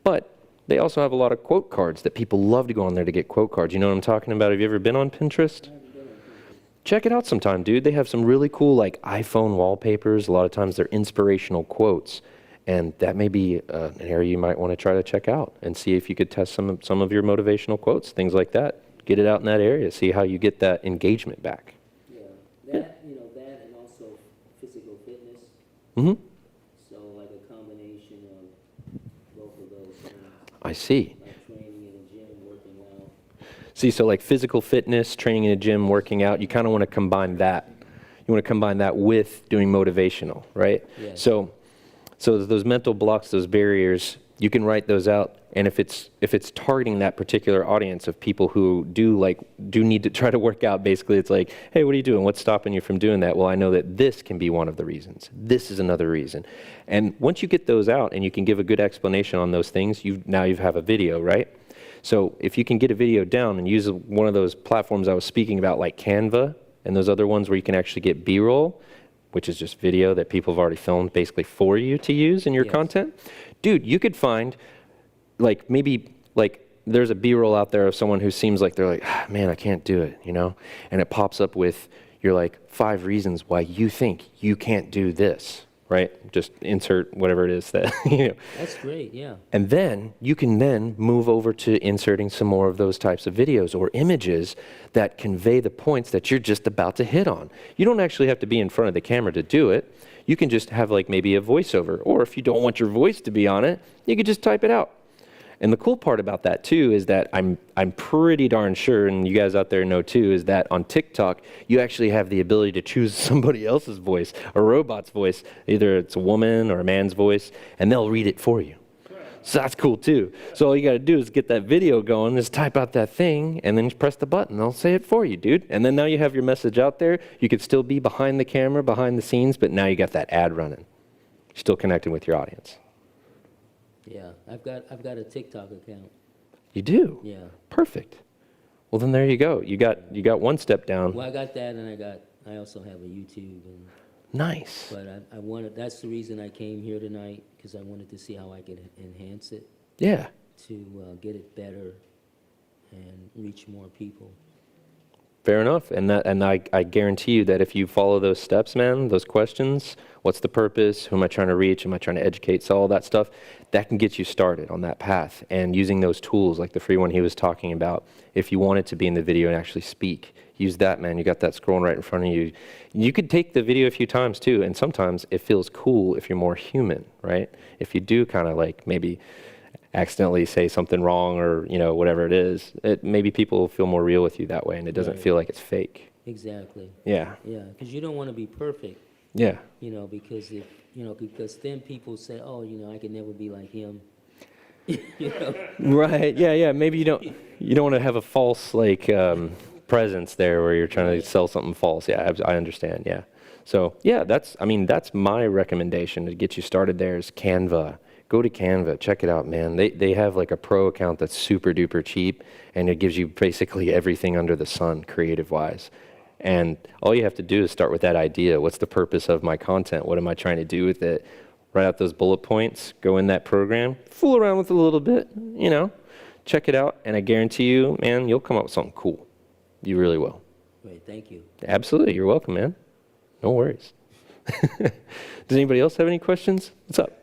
But they also have a lot of quote cards that people love to go on there to get quote cards. You know what I'm talking about? Have you ever been on Pinterest? Check it out sometime, dude. They have some really cool like iPhone wallpapers. A lot of times they're inspirational quotes. And that may be an area you might want to try to check out and see if you could test some of your motivational quotes, things like that. Get it out in that area, see how you get that engagement back. Yeah, that, you know, that and also physical fitness. Mm-hmm. So like a combination of both of those things. I see. Like training in a gym, working out. See, so like physical fitness, training in a gym, working out, you kind of want to combine that. You want to combine that with doing motivational, right? Yes. So those mental blocks, those barriers, you can write those out. And if it's targeting that particular audience of people who do need to try to work out, basically it's like, hey, what are you doing? What's stopping you from doing that? Well, I know that this can be one of the reasons. This is another reason. And once you get those out and you can give a good explanation on those things, now you have a video, right? So if you can get a video down and use one of those platforms I was speaking about, like Canva and those other ones where you can actually get B-roll, which is just video that people have already filmed basically for you to use in your content. Dude, you could find like maybe like there's a B-roll out there of someone who seems like they're like, man, I can't do it, you know? And it pops up with your like 5 reasons why you think you can't do this, right? Just insert whatever it is that, you know. That's great, yeah. And then you can then move over to inserting some more of those types of videos or images that convey the points that you're just about to hit on. You don't actually have to be in front of the camera to do it. You can just have like maybe a voiceover, or if you don't want your voice to be on it, you could just type it out. And the cool part about that too is that I'm pretty darn sure, and you guys out there know too, is that on TikTok, you actually have the ability to choose somebody else's voice, a robot's voice. Either it's a woman or a man's voice, and they'll read it for you. So that's cool too. So all you gotta do is get that video going, just type out that thing, and then just press the button. They'll say it for you, dude. And then now you have your message out there. You could still be behind the camera, behind the scenes, but now you got that ad running. You're still connecting with your audience. Yeah, I've got a TikTok account. You do? Yeah. Perfect. Well, then there you go. You got one step down. Well, I got that, and I also have a YouTube. And, nice. But I wanted, that's the reason I came here tonight, because I wanted to see how I could enhance it. Yeah. To get it better and reach more people. Fair enough. And I guarantee you that if you follow those steps, man, those questions, what's the purpose, who am I trying to reach, am I trying to educate, so all that stuff, that can get you started on that path. And using those tools, like the free one he was talking about, if you wanted to be in the video and actually speak, use that, man. You got that scrolling right in front of you. You could take the video a few times too, and sometimes it feels cool if you're more human, right? If you do kind of like maybe accidentally say something wrong or, you know, whatever it is, maybe people feel more real with you that way, and it doesn't feel like it's fake. Exactly. Yeah. Yeah, because you don't want to be perfect. Yeah. You know, because because then people say, oh, you know, I can never be like him. You know? Right. Yeah. Maybe you don't want to have a false like presence there where you're trying to sell something false. Yeah, I understand. Yeah. So yeah, that's my recommendation to get you started there is Canva. Go to Canva, check it out, man. They have like a pro account that's super duper cheap, and it gives you basically everything under the sun, creative-wise. And all you have to do is start with that idea. What's the purpose of my content? What am I trying to do with it? Write out those bullet points, go in that program, fool around with it a little bit, you know, check it out, and I guarantee you, man, you'll come up with something cool. You really will. Great, thank you. Absolutely, you're welcome, man. No worries. Does anybody else have any questions? What's up?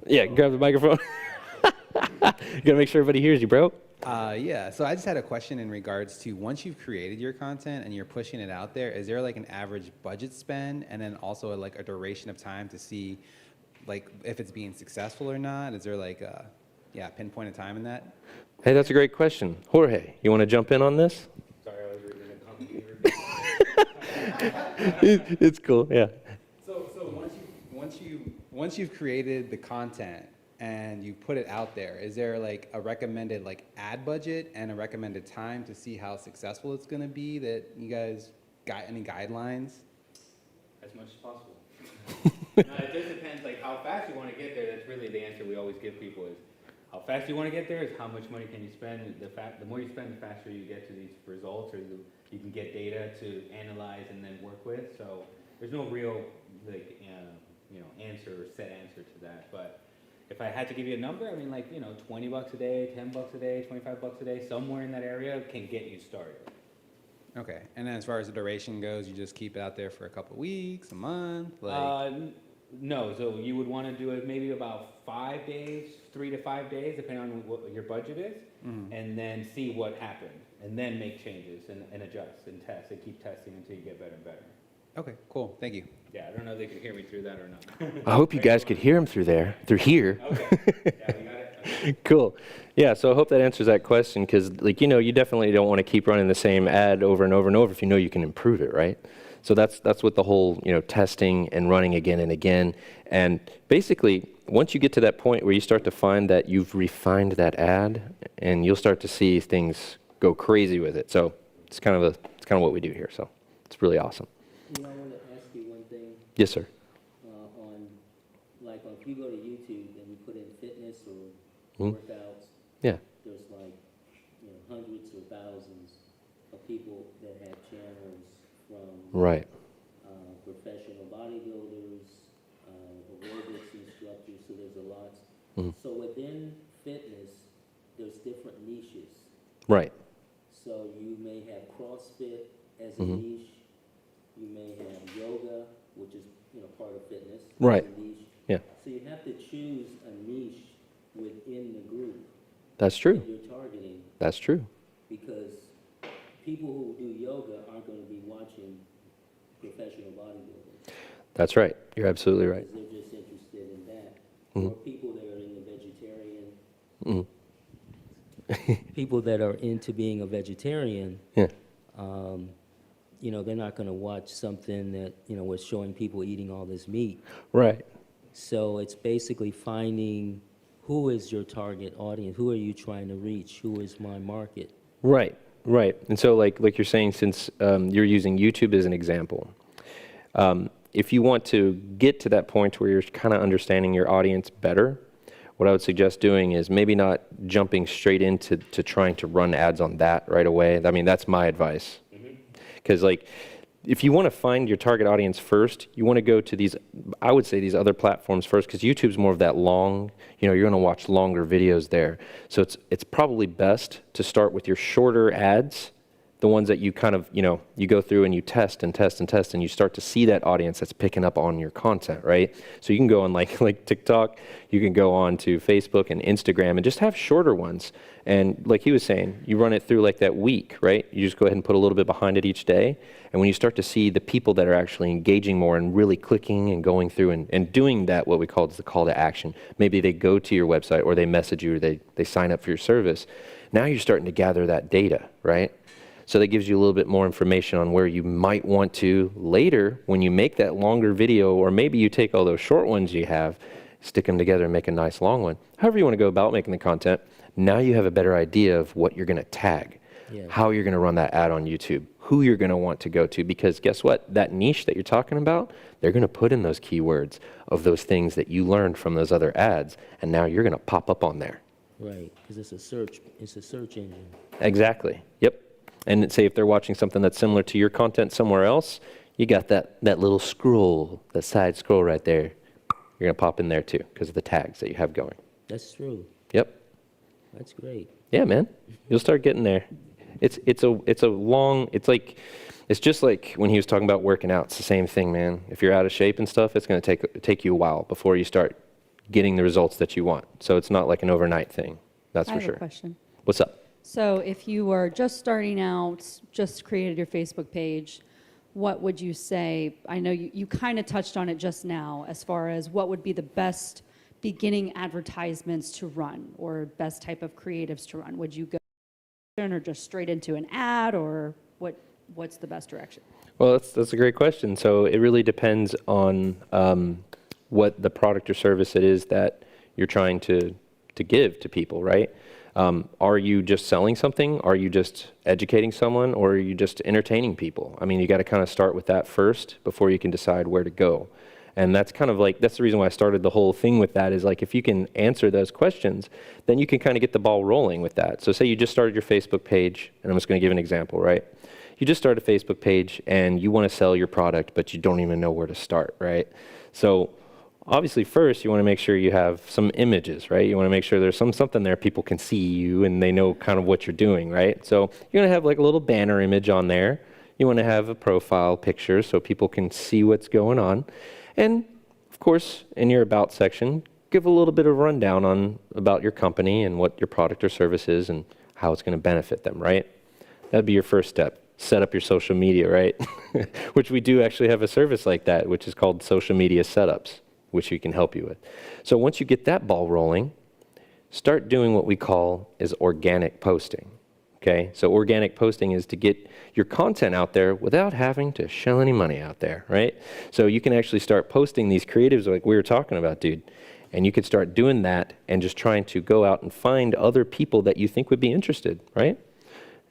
Yeah, grab the microphone. You gotta make sure everybody hears you, bro. Yeah, so I just had a question in regards to once you've created your content and you're pushing it out there, is there like an average budget spend and then also like a duration of time to see like if it's being successful or not? Is there like a pinpoint of time in that? Hey, that's a great question. Jorge, you want to jump in on this? Sorry, I was reading a comment. It's cool, yeah. So once you've created the content and you put it out there, is there like a recommended like ad budget and a recommended time to see how successful it's going to be that you guys got any guidelines? As much as possible. No, it just depends like how fast you want to get there. That's really the answer we always give people is how fast you want to get there is how much money can you spend. The more you spend, the faster you get to these results, or you can get data to analyze and then work with. So there's no real like answer or set answer to that. But if I had to give you a number, I mean, like, $20 a day, $10 a day, $25 a day, somewhere in that area can get you started. Okay, and then as far as the duration goes, you just keep it out there for a couple of weeks, a month? Like... No, so you would want to do it maybe about 5 days, 3 to 5 days, depending on what your budget is, and then see what happened, and then make changes and adjust and test and keep testing until you get better and better. Okay, cool. Thank you. Yeah, I don't know if they could hear me through that or not. I hope you guys could hear him through here. Okay. Yeah, we got it. Okay. Cool. Yeah, so I hope that answers that question, because you definitely don't want to keep running the same ad over and over and over if you know you can improve it, right? So that's what the whole testing and running again and again. And basically, once you get to that point where you start to find that you've refined that ad, and you'll start to see things go crazy with it. So it's kind of what we do here. So it's really awesome. I want to ask you one thing. Yes, sir. If you go to YouTube and you put in fitness or workouts, yeah, there's hundreds or thousands of people that have channels from right. Professional bodybuilders, aerobics instructors, so there's a lot. So within fitness, there's different niches. Right. So you may have CrossFit as a niche. You may have yoga, which is part of fitness. Right. As a niche. Yeah. So you have to choose a niche within the group. That's true. That you're targeting. That's true. Because people who do yoga aren't going to be watching professional bodybuilding. That's right. You're absolutely right. Because they're just interested in that. Or people that are in the vegetarian. People that are into being a vegetarian. Yeah. They're not going to watch something that was showing people eating all this meat. Right. So it's basically finding who is your target audience, who are you trying to reach, who is my market. Right. Right. And so like you're saying, since you're using YouTube as an example, if you want to get to that point where you're kind of understanding your audience better, what I would suggest doing is maybe not jumping straight into trying to run ads on that right away. I mean, that's my advice. Because if you want to find your target audience first, you want to go to these other platforms first, because YouTube's more of that long, you're going to watch longer videos there. So it's probably best to start with your shorter ads, the ones that you kind of, you go through and you test and test and test, and you start to see that audience that's picking up on your content, right? So you can go on like TikTok, you can go on to Facebook and Instagram and just have shorter ones. And like he was saying, you run it through like that week, right? You just go ahead and put a little bit behind it each day. And when you start to see the people that are actually engaging more and really clicking and going through and doing that, what we call is the call to action. Maybe they go to your website, or they message you, or they sign up for your service. Now you're starting to gather that data, right? So that gives you a little bit more information on where you might want to later, when you make that longer video, or maybe you take all those short ones you have, stick them together and make a nice long one. However you want to go about making the content, now you have a better idea of what you're going to tag, how you're going to run that ad on YouTube, who you're going to want to go to, because guess what? That niche that you're talking about, they're going to put in those keywords of those things that you learned from those other ads, and now you're going to pop up on there. Right, because it's a search engine. Exactly, yep. And say if they're watching something that's similar to your content somewhere else, you got that little scroll, that side scroll right there. You're going to pop in there too, because of the tags that you have going. That's true. Yep. That's great. Yeah, man. You'll start getting there. It's just like when he was talking about working out. It's the same thing, man. If you're out of shape and stuff, it's going to take you a while before you start getting the results that you want. So it's not like an overnight thing. That's for sure. I have a question. What's up? So if you were just starting out, just created your Facebook page, what would you say? I know you kind of touched on it just now, as far as what would be the best beginning advertisements to run, or best type of creatives to run. Would you go or just straight into an ad, or what's the best direction? Well, that's a great question. So it really depends on what the product or service it is that you're trying to give to people, right? Are you just selling something? Are you just educating someone? Or are you just entertaining people? I mean, you got to kind of start with that first before you can decide where to go. And that's kind of like, that's the reason why I started the whole thing with that, is like, if you can answer those questions, then you can kind of get the ball rolling with that. So say you just started your Facebook page, and I'm just going to give an example, right? You just started a Facebook page and you want to sell your product, but you don't even know where to start, right? So obviously first you want to make sure you have some images, right? You want to make sure there's something there people can see you and they know kind of what you're doing, right? So you're going to have like a little banner image on there. You want to have a profile picture so people can see what's going on. And of course, in your about section, give a little bit of rundown about your company and what your product or service is and how it's going to benefit them, right? That'd be your first step. Set up your social media, right? Which we do actually have a service like that, which is called Social Media Setups, which we can help you with. So once you get that ball rolling, start doing what we call is organic posting. Okay, so organic posting is to get your content out there without having to shell any money out there, right? So you can actually start posting these creatives like we were talking about, dude. And you could start doing that and just trying to go out and find other people that you think would be interested, right?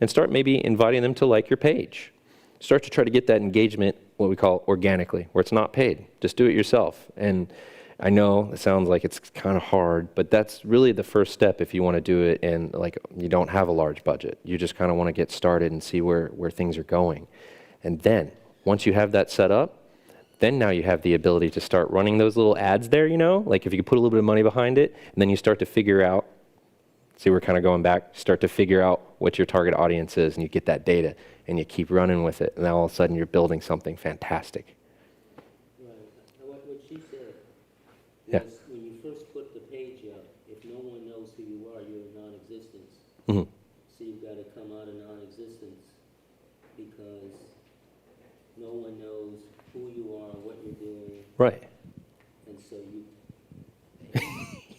And start maybe inviting them to like your page. Start to try to get that engagement, what we call organically, where it's not paid. Just do it yourself. And I know it sounds like it's kind of hard, but that's really the first step if you want to do it and like you don't have a large budget. You just kind of want to get started and see where things are going. And then once you have that set up, then now you have the ability to start running those little ads there, you know, like if you put a little bit of money behind it, and then you start to figure out, see, we're kind of going back, start to figure out what your target audience is, and you get that data, and you keep running with it, and now all of a sudden you're building something fantastic. Right. What she said Yeah. was when you first put the page up, if no one knows who you are, you're in non-existence. Mm-hmm. So you've got to come out of non-existence because no one knows who you are, what you're doing. Right. And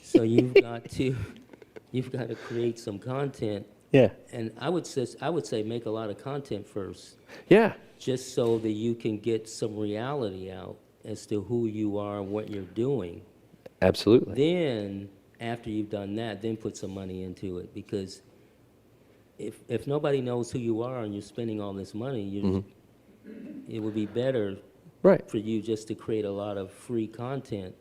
so you've got to create some content. Yeah. And I would say make a lot of content first. Yeah. Just so that you can get some reality out as to who you are and what you're doing. Absolutely. Then, after you've done that, then put some money into it, because if nobody knows who you are and you're spending all this money, it would be better for you just to create a lot of free content.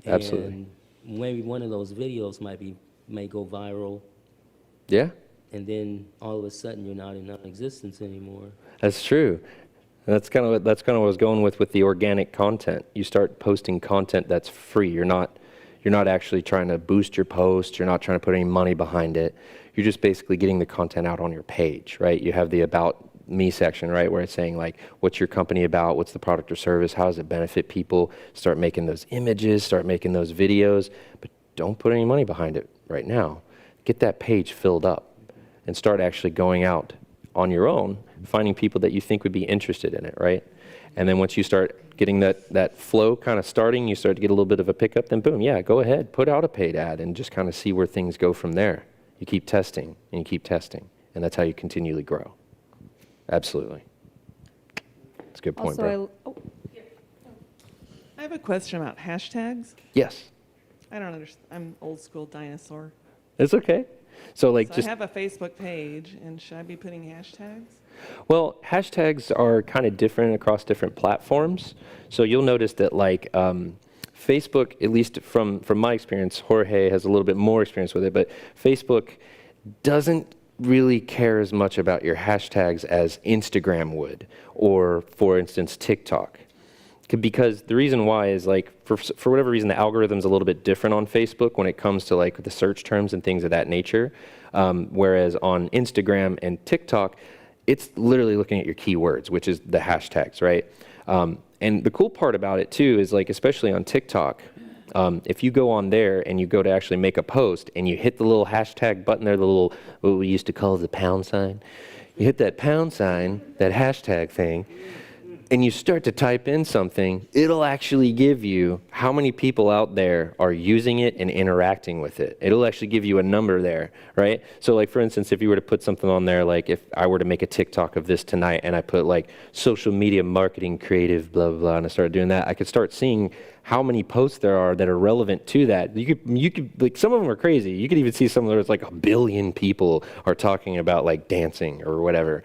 Absolutely. And maybe one of those videos may go viral. Yeah. And then all of a sudden you're not in non-existence anymore. That's true. That's kind of what I was going with the organic content. You start posting content that's free. You're not actually trying to boost your post. You're not trying to put any money behind it. You're just basically getting the content out on your page, right? You have the About Me section, right, where it's saying like, what's your company about? What's the product or service? How does it benefit people? Start making those images, start making those videos, but don't put any money behind it right now. Get that page filled up and start actually going out on your own, finding people that you think would be interested in it, right? And then once you start getting that flow kind of starting, you start to get a little bit of a pickup, then boom, yeah, go ahead, put out a paid ad and just kind of see where things go from there. You keep testing and you keep testing, and that's how you continually grow. Absolutely. That's a good point, bro. I have a question about hashtags. Yes. I don't understand. I'm old school dinosaur. It's okay. So like I have a Facebook page, and should I be putting hashtags? Well, hashtags are kind of different across different platforms. So you'll notice that like Facebook, at least from my experience, Jorge has a little bit more experience with it, but Facebook doesn't really care as much about your hashtags as Instagram would, or for instance, TikTok. Because the reason why is like, for whatever reason, the algorithm's a little bit different on Facebook when it comes to like the search terms and things of that nature. Whereas on Instagram and TikTok, it's literally looking at your keywords, which is the hashtags, right? And the cool part about it too is like, especially on TikTok, if you go on there and you go to actually make a post and you hit the little hashtag button there, the little, what we used to call the pound sign, you hit that pound sign, that hashtag thing, and you start to type in something, it'll actually give you how many people out there are using it and interacting with it. It'll actually give you a number there, right? So like, for instance, if you were to put something on there, like if I were to make a TikTok of this tonight and I put like social media marketing, creative, blah, blah, blah, and I started doing that, I could start seeing how many posts there are that are relevant to that. You could like, some of them are crazy. You could even see some where it's like 1 billion people are talking about like dancing or whatever.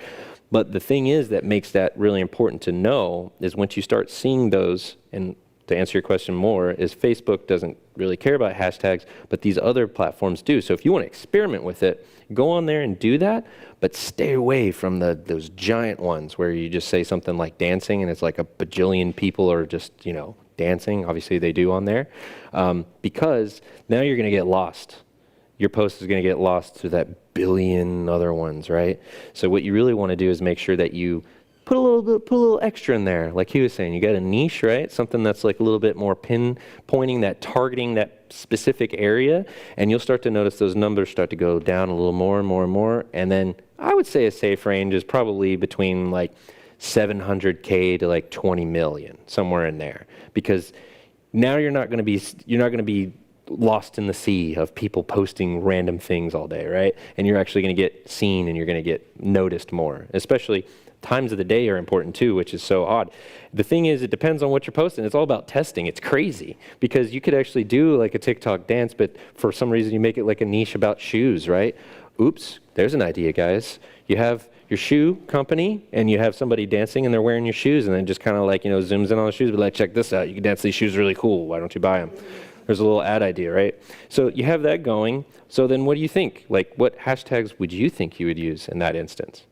But the thing is that makes that really important to know is once you start seeing those, and to answer your question more, is Facebook doesn't really care about hashtags, but these other platforms do. So if you want to experiment with it, go on there and do that, but stay away from those giant ones where you just say something like dancing and it's like 1 bajillion people are just, dancing. Obviously they do on there, because now you're going to get lost. Your post is going to get lost to that 1 billion other ones, right? So what you really want to do is make sure that you put a little extra in there. Like he was saying, you got a niche, right? Something that's like a little bit more pinpointing, that targeting that specific area, and you'll start to notice those numbers start to go down a little more and more and more. And then I would say a safe range is probably between like 700K to like 20 million, somewhere in there, because now you're not going to be lost in the sea of people posting random things all day, right? And you're actually going to get seen and you're going to get noticed more. Especially times of the day are important too, which is so odd. The thing is, it depends on what you're posting. It's all about testing. It's crazy because you could actually do like a TikTok dance, but for some reason you make it like a niche about shoes, right? Oops, there's an idea, guys. You have your shoe company and you have somebody dancing and they're wearing your shoes, and then just kind of like, zooms in on the shoes, but like, check this out. You can dance, these shoes are really cool. Why don't you buy them? There's a little ad idea, right? So you have that going. So then what do you think? Like, what hashtags would you think you would use in that instance?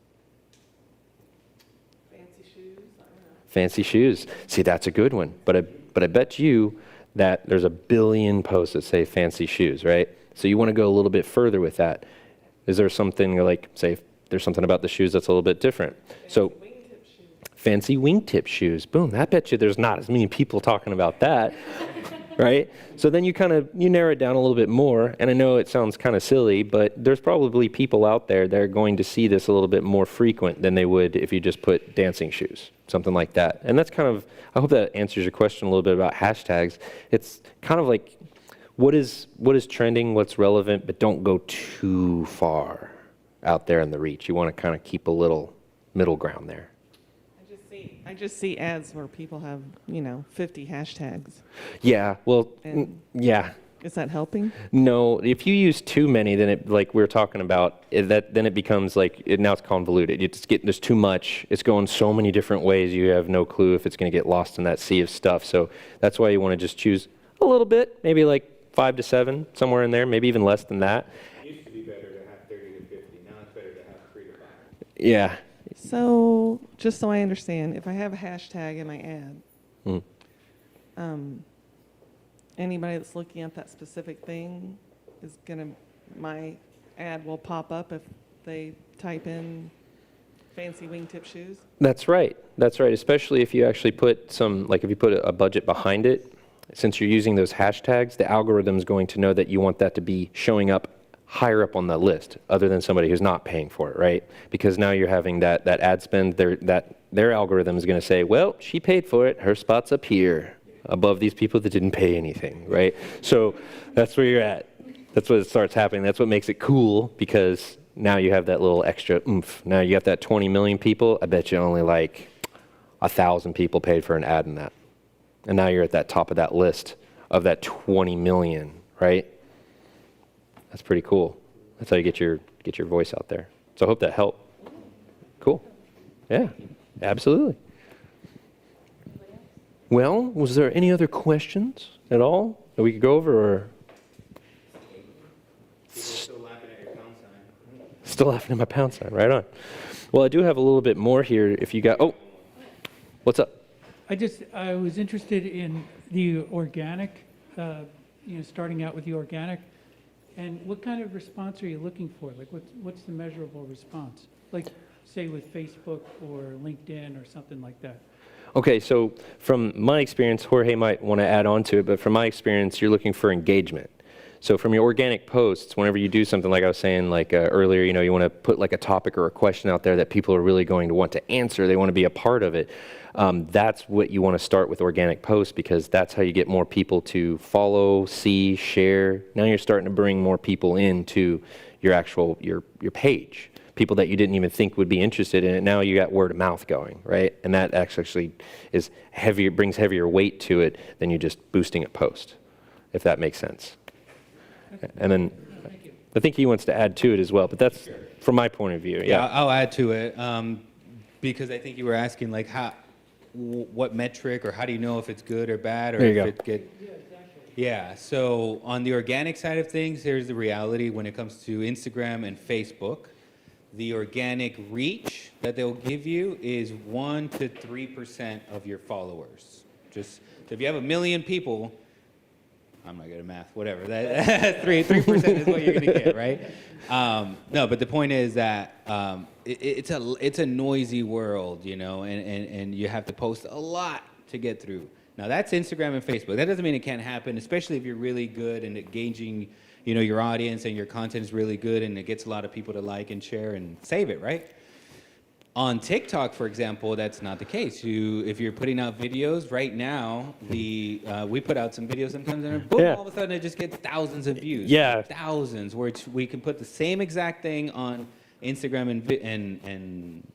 Fancy shoes. I don't know. Fancy shoes. See, that's a good one. But I bet you that there's 1 billion posts that say fancy shoes, right? So you want to go a little bit further with that. Is there something like, say, if there's something about the shoes that's a little bit different? So fancy wingtip shoes. Boom. I bet you there's not as many people talking about that. Right? So then you narrow it down a little bit more, and I know it sounds kind of silly, but there's probably people out there that are going to see this a little bit more frequent than they would if you just put dancing shoes, something like that. And that's kind of, I hope that answers your question a little bit about hashtags. It's kind of like, what is trending, what's relevant, but don't go too far out there in the reach. You want to kind of keep a little middle ground there. I just see ads where people have, 50 hashtags. Yeah, well, yeah. Is that helping? No, if you use too many, then it, like we were talking about, then it becomes like, now it's convoluted. There's too much. It's going so many different ways. You have no clue if it's going to get lost in that sea of stuff. So that's why you want to just choose a little bit, maybe like 5 to 7, somewhere in there, maybe even less than that. It used to be better to have 30 to 50. Now it's better to have 3 to 5. Yeah. So, just so I understand, if I have a hashtag in my ad, anybody that's looking at that specific thing is my ad will pop up if they type in fancy wingtip shoes? That's right. That's right. Especially if you actually put if you put a budget behind it, since you're using those hashtags, the algorithm is going to know that you want that to be showing up higher up on the list other than somebody who's not paying for it, right? Because now you're having that ad spend, their algorithm is going to say, well, she paid for it, her spot's up here above these people that didn't pay anything, right? So that's where you're at. That's what starts happening. That's what makes it cool, because now you have that little extra oomph. Now you have that 20 million people, I bet you only like 1,000 people paid for an ad in that. And now you're at that top of that list of that 20 million, right? That's pretty cool. That's how you get your voice out there. So I hope that helped. Cool. Yeah, absolutely. Well, was there any other questions at all that we could go over? Or Still laughing at your pound sign. Still laughing at my pound sign, right on. Well, I do have a little bit more here if you got, what's up? I was interested in the organic, starting out with the organic. And what kind of response are you looking for? Like, what's the measurable response? Like, say with Facebook or LinkedIn or something like that. Okay, so from my experience, Jorge might want to add on to it, but from my experience, you're looking for engagement. So from your organic posts, whenever you do something like I was saying like earlier, you know, you want to put like a topic or a question out there that people are really going to want to answer. They want to be a part of it. That's what you want to start with organic posts, because that's how you get more people to follow, see, share. Now you're starting to bring more people into your actual, your page. People that you didn't even think would be interested in it. Now you got word of mouth going, right? And that actually is heavier, brings heavier weight to it than you just boosting a post, if that makes sense. And then I think he wants to add to it as well, but that's from my point of view. Yeah, I'll add to it because I think you were asking like what metric, or how do you know if it's good or bad, or if it's good. Yeah, so on the organic side of things, here's the reality when it comes to Instagram and Facebook. The organic reach that they'll give you is 1 to 3% of your followers. Just so if you have 1 million people, I'm not good at math, whatever. That 3% is what you're gonna get, right? No, but the point is that it's a noisy world, you know, and you have to post a lot to get through. Now that's Instagram and Facebook. That doesn't mean it can't happen, especially if you're really good and engaging, you know, your audience and your content is really good and it gets a lot of people to like and share and save it, right? On TikTok, for example, that's not the case. If you're putting out videos right now, we put out some videos sometimes and boom, all of a sudden it just gets thousands of views. Yeah. Thousands, where we can put the same exact thing on Instagram and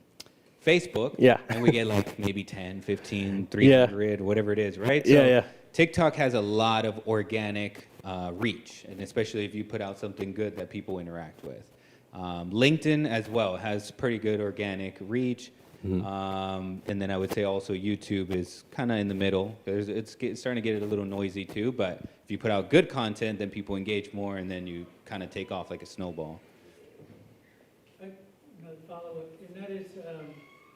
Facebook. Yeah. And we get like maybe 10, 15, 300, whatever it is, right? So TikTok has a lot of organic reach, and especially if you put out something good that people interact with. LinkedIn as well has pretty good organic reach. And then I would say also YouTube is kind of in the middle. It's starting to get a little noisy too, but if you put out good content, then people engage more, and then you kind of take off like a snowball. Another follow-up, and that is,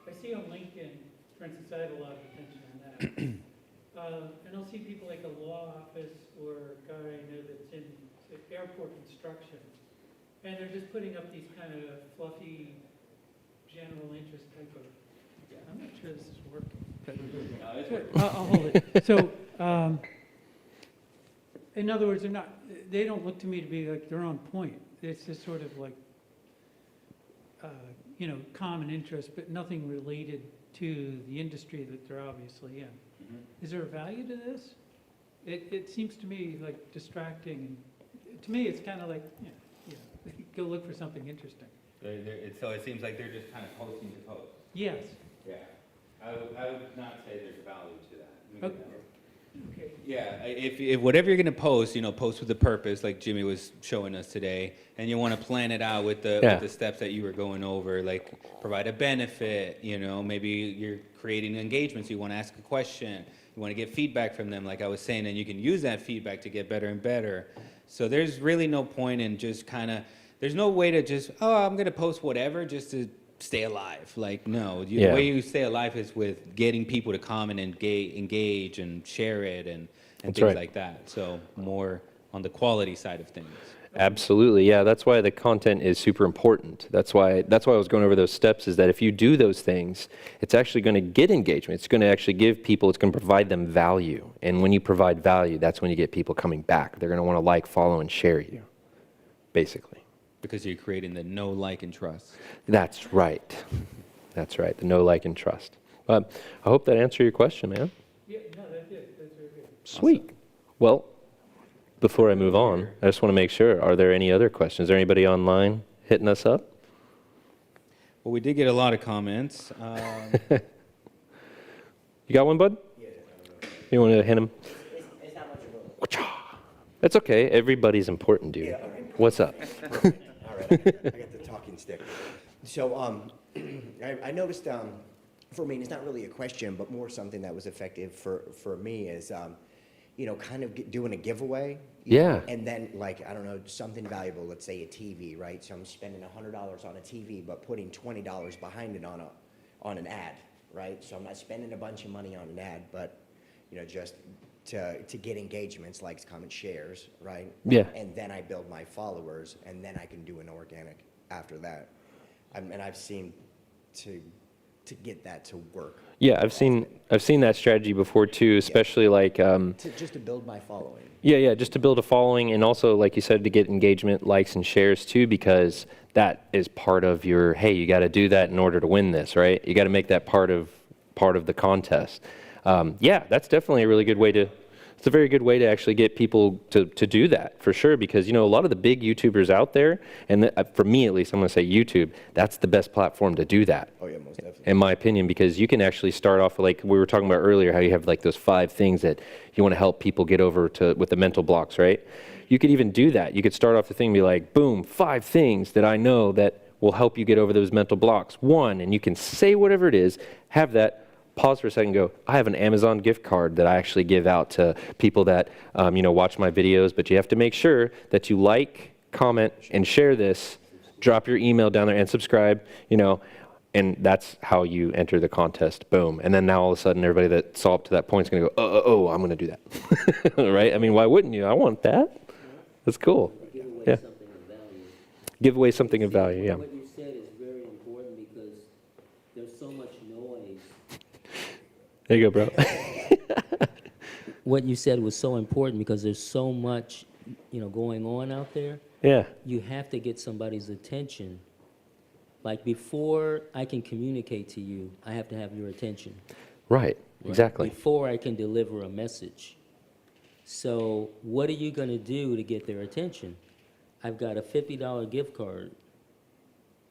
I see on LinkedIn, for instance, I have a lot of attention on that. And I'll see people like a law office or a guy I know that's in airport construction. And they're just putting up these kind of fluffy, general interest type of. I'm not sure this is working. No, it's working. I'll hold it. So, in other words, they don't look to me to be like they're on point. It's just sort of like, you know, common interest, but nothing related to the industry that they're obviously in. Is there a value to this? It seems to me like distracting, and to me it's kind of like, go look for something interesting. So it seems like they're just kind of posting to post. Yes. Yeah. I would not say there's value to that. Okay. Yeah, if whatever you're going to post, you know, post with a purpose, like Jimmy was showing us today, and you want to plan it out with the steps that you were going over, like provide a benefit, you know, maybe you're creating engagements, you want to ask a question, you want to get feedback from them, like I was saying, and you can use that feedback to get better and better. So there's really no point in just kind of, there's no way to just, I'm going to post whatever just to stay alive. Like, no, the way you stay alive is with getting people to comment and engage and share it and things like that. So more on the quality side of things. Absolutely, yeah. That's why the content is super important. That's why I was going over those steps, is that if you do those things, it's actually going to get engagement. It's going to actually give people, it's going to provide them value. And when you provide value, that's when you get people coming back. They're going to want to like, follow, and share you, basically. Because you're creating the know, like, and trust. That's right. That's right, the know, like, and trust. I hope that answered your question, man. Yeah, no, that did. That's very good. Sweet. Awesome. Well, before I move on, I just want to make sure, are there any other questions? Is there anybody online hitting us up? Well, we did get a lot of comments. You got one, bud? Yeah. You want to hit him? It's not much of a... That's okay. Everybody's important, dude. Yeah, all right. What's up? All right, I got the talking stick. So I noticed, for me, it's not really a question, but more something that was effective for me is, you know, kind of doing a giveaway. Yeah. And then, like, I don't know, something valuable, let's say a TV, right? So I'm spending $100 on a TV, but putting $20 behind it on an ad, right? So I'm not spending a bunch of money on an ad, but, you know, just to get engagements, likes, comments, shares, right? Yeah. And then I build my followers, and then I can do an organic after that. And I've seen to to get that to work. Yeah, I've seen that strategy before too, especially like Just to build my following. yeah, just to build a following, and also like you said, to get engagement, likes, and shares too, because that is part of your, hey, you got to do that in order to win this, right? You got to make that part of the contest. Yeah, that's definitely a really good way to. It's a very good way to actually get people to do that, for sure, because, you know, a lot of the big YouTubers out there, and for me at least, I'm going to say YouTube, that's the best platform to do that. Oh, yeah, most definitely. In my opinion, because you can actually start off, like we were talking about earlier, how you have like those 5 things that you want to help people get over to with the mental blocks, right? You could even do that. You could start off the thing and be like, boom, 5 things that I know that will help you get over those mental blocks. 1, and you can say whatever it is, have that. Pause for a second and go, I have an Amazon gift card that I actually give out to people that, you know, watch my videos, but you have to make sure that you like, comment, and share this, drop your email down there and subscribe, you know, and that's how you enter the contest, boom. And then now all of a sudden everybody that saw up to that point is going to go, oh, I'm going to do that, right? I mean, why wouldn't you? I want that. That's cool. Yeah. Give away something of value, yeah. What you said is very important because there's so much noise. There you go, bro. What you said was so important because there's so much, you know, going on out there. Yeah. You have to get somebody's attention. Like before I can communicate to you, I have to have your attention. Right, exactly. Before I can deliver a message. So what are you going to do to get their attention? I've got a $50 gift card.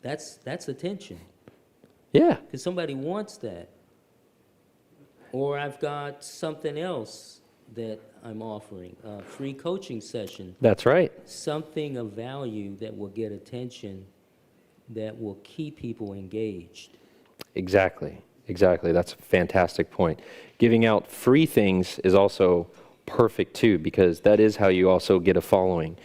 That's attention. Yeah. Because somebody wants that. Or I've got something else that I'm offering, a free coaching session. That's right. Something of value that will get attention, that will keep people engaged. Exactly. That's a fantastic point. Giving out free things is also perfect too, because that is how you also get a following.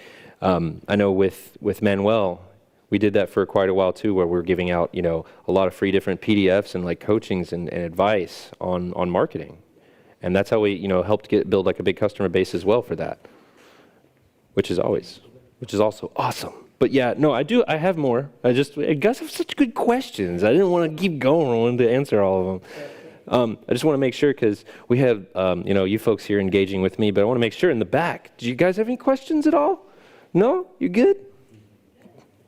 I know with Manuel, we did that for quite a while too, where we're giving out, you know, a lot of free different PDFs and like coachings and advice on marketing. And that's how we, you know, helped build like a big customer base as well for that, which is also awesome. But yeah, no, I have more. You guys have such good questions. I didn't want to keep going. I wanted to answer all of them. I just want to make sure, because we have, you know, you folks here engaging with me, but I want to make sure in the back, do you guys have any questions at all? No? You good?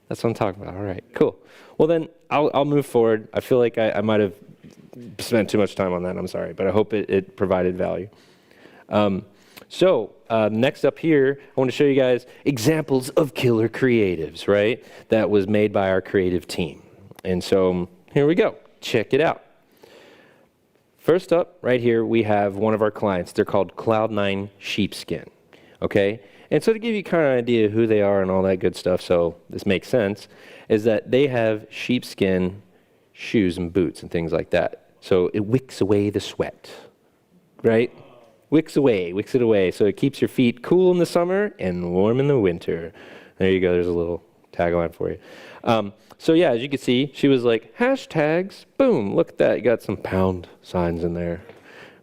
That's what I'm talking about. All right, cool. Well, then I'll move forward. I feel like I might have spent too much time on that. I'm sorry, but I hope it provided value. So next up here, I want to show you guys examples of killer creatives, right? That was made by our creative team. And so here we go. Check it out. First up, right here, we have one of our clients. They're called Cloud9 Sheepskin, okay? And so to give you kind of an idea of who they are and all that good stuff, so this makes sense, is that they have sheepskin shoes and boots and things like that. So it wicks away the sweat, right? Wicks it away. So it keeps your feet cool in the summer and warm in the winter. There you go. There's a little tagline for you. So yeah, as you can see, she was like, hashtags, boom, look at that. You got some pound signs in there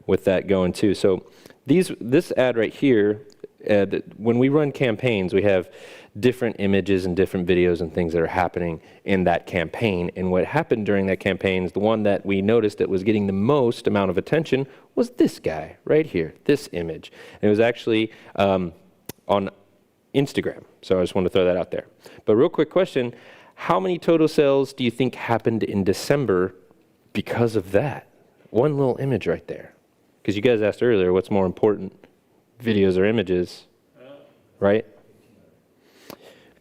with that going too. So this ad right here, when we run campaigns, we have different images and different videos and things that are happening in that campaign. And what happened during that campaign is the one that we noticed that was getting the most amount of attention was this guy right here, this image. And it was actually on Instagram. So I just wanted to throw that out there. But real quick question, how many total sales do you think happened in December because of that? One little image right there. Because you guys asked earlier, what's more important, videos or images, right?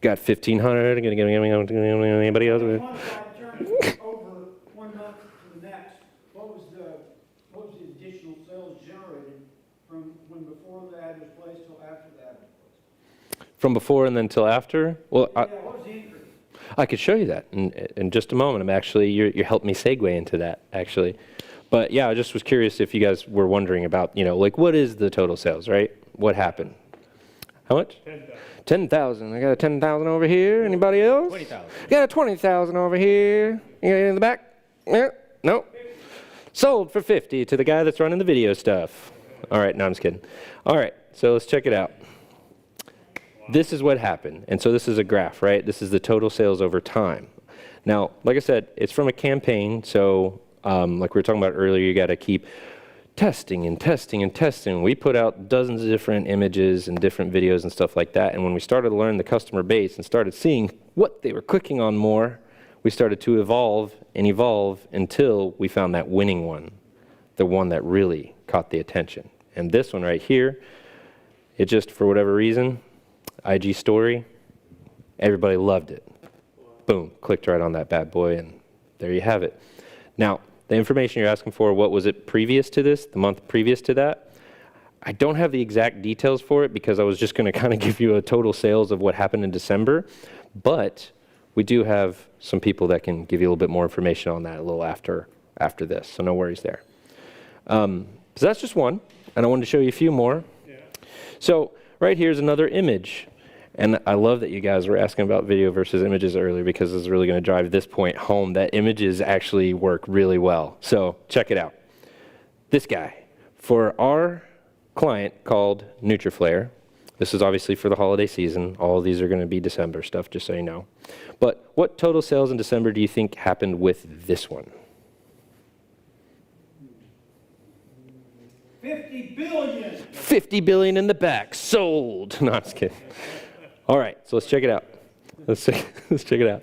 Got 1,500. Anybody else? Over 1 month to the next, what was the additional sales generated from when before the ad was placed till after the ad was placed? From before and then till after? Well, What was the increase? I could show you that in just a moment. I'm actually, you helped me segue into that, actually. But yeah, I just was curious if you guys were wondering about, you know, like what is the total sales, right? What happened? How much? 10,000. I got a 10,000 over here. Anybody else? 20,000. Got a 20,000 over here. You got it in the back? Yeah. Nope. Sold for 50 to the guy that's running the video stuff. All right, no, I'm just kidding. All right, so let's check it out. This is what happened. And so this is a graph, right? This is the total sales over time. Now, like I said, it's from a campaign, so Like we were talking about earlier, you got to keep testing and testing and testing. We put out dozens of different images and different videos and stuff like that. And when we started to learn the customer base and started seeing what they were clicking on more, we started to evolve and evolve until we found that winning one, the one that really caught the attention. And this one right here, it just, for whatever reason, IG story, everybody loved it. Boom, clicked right on that bad boy, and there you have it. Now, the information you're asking for, what was it previous to this, the month previous to that? I don't have the exact details for it because I was just going to kind of give you a total sales of what happened in December, but we do have some people that can give you a little bit more information on that a little after this, so no worries there. So that's just one, and I wanted to show you a few more. Yeah. So right here is another image. And I love that you guys were asking about video versus images earlier because it's really going to drive this point home that images actually work really well. So check it out. This guy, for our client called 𝗟𝗢𝗥𝗘, this is obviously for the holiday season. All of these are going to be December stuff, just so you know. But what total sales in December do you think happened with this one? 50 billion. 50 billion in the back, sold. No, I'm just kidding. All right, so let's check it out. Let's check it out.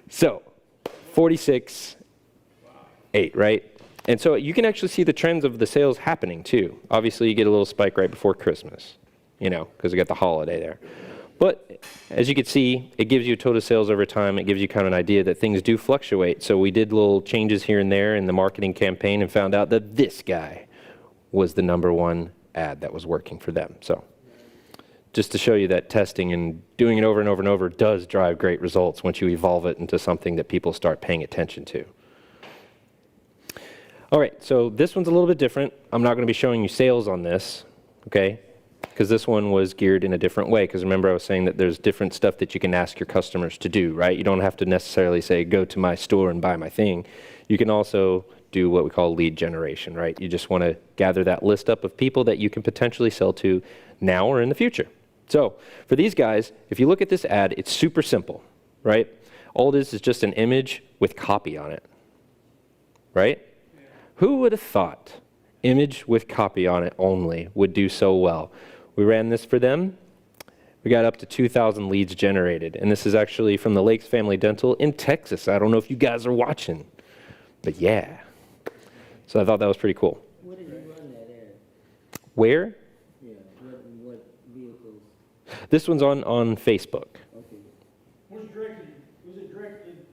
So, 46.8, right? And so you can actually see the trends of the sales happening too. Obviously, you get a little spike right before Christmas, you know, because we got the holiday there. But as you can see, it gives you total sales over time. It gives you kind of an idea that things do fluctuate. So we did little changes here and there in the marketing campaign and found out that this guy was the #1 ad that was working for them. So just to show you that testing and doing it over and over and over does drive great results once you evolve it into something that people start paying attention to. All right, so this one's a little bit different. I'm not going to be showing you sales on this, okay? Because this one was geared in a different way. Because remember I was saying that there's different stuff that you can ask your customers to do, right? You don't have to necessarily say, go to my store and buy my thing. You can also do what we call lead generation, right? You just want to gather that list up of people that you can potentially sell to now or in the future. So for these guys, if you look at this ad, it's super simple, right? All it is just an image with copy on it, right? Yeah. Who would have thought image with copy on it only would do so well? We ran this for them. We got up to 2,000 leads generated. And this is actually from the Lakes Family Dental in Texas. I don't know if you guys are watching, but yeah. So I thought that was pretty cool. Where did you run that ad? Where? Yeah, what vehicles? This one's on Facebook. Okay. Was it directed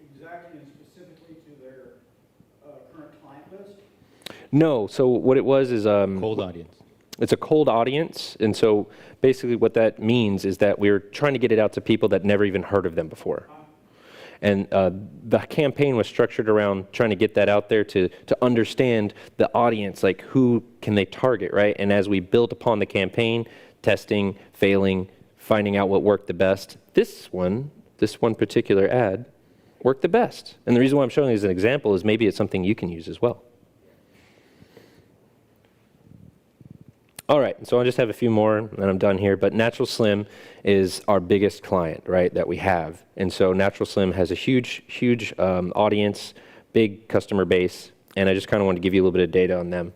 exactly and specifically to their current client list? No, so what it was is cold audience. It's a cold audience, and so basically what that means is that we're trying to get it out to people that never even heard of them before. And the campaign was structured around trying to get that out there to understand the audience, like who can they target, right? And as we built upon the campaign, testing, failing, finding out what worked the best, this one particular ad worked the best. And the reason why I'm showing you as an example is maybe it's something you can use as well. All right, so I'll just have a few more and I'm done here, but Natural Slim is our biggest client, right, that we have. And so Natural Slim has a huge audience, big customer base, and I just kind of want to give you a little bit of data on them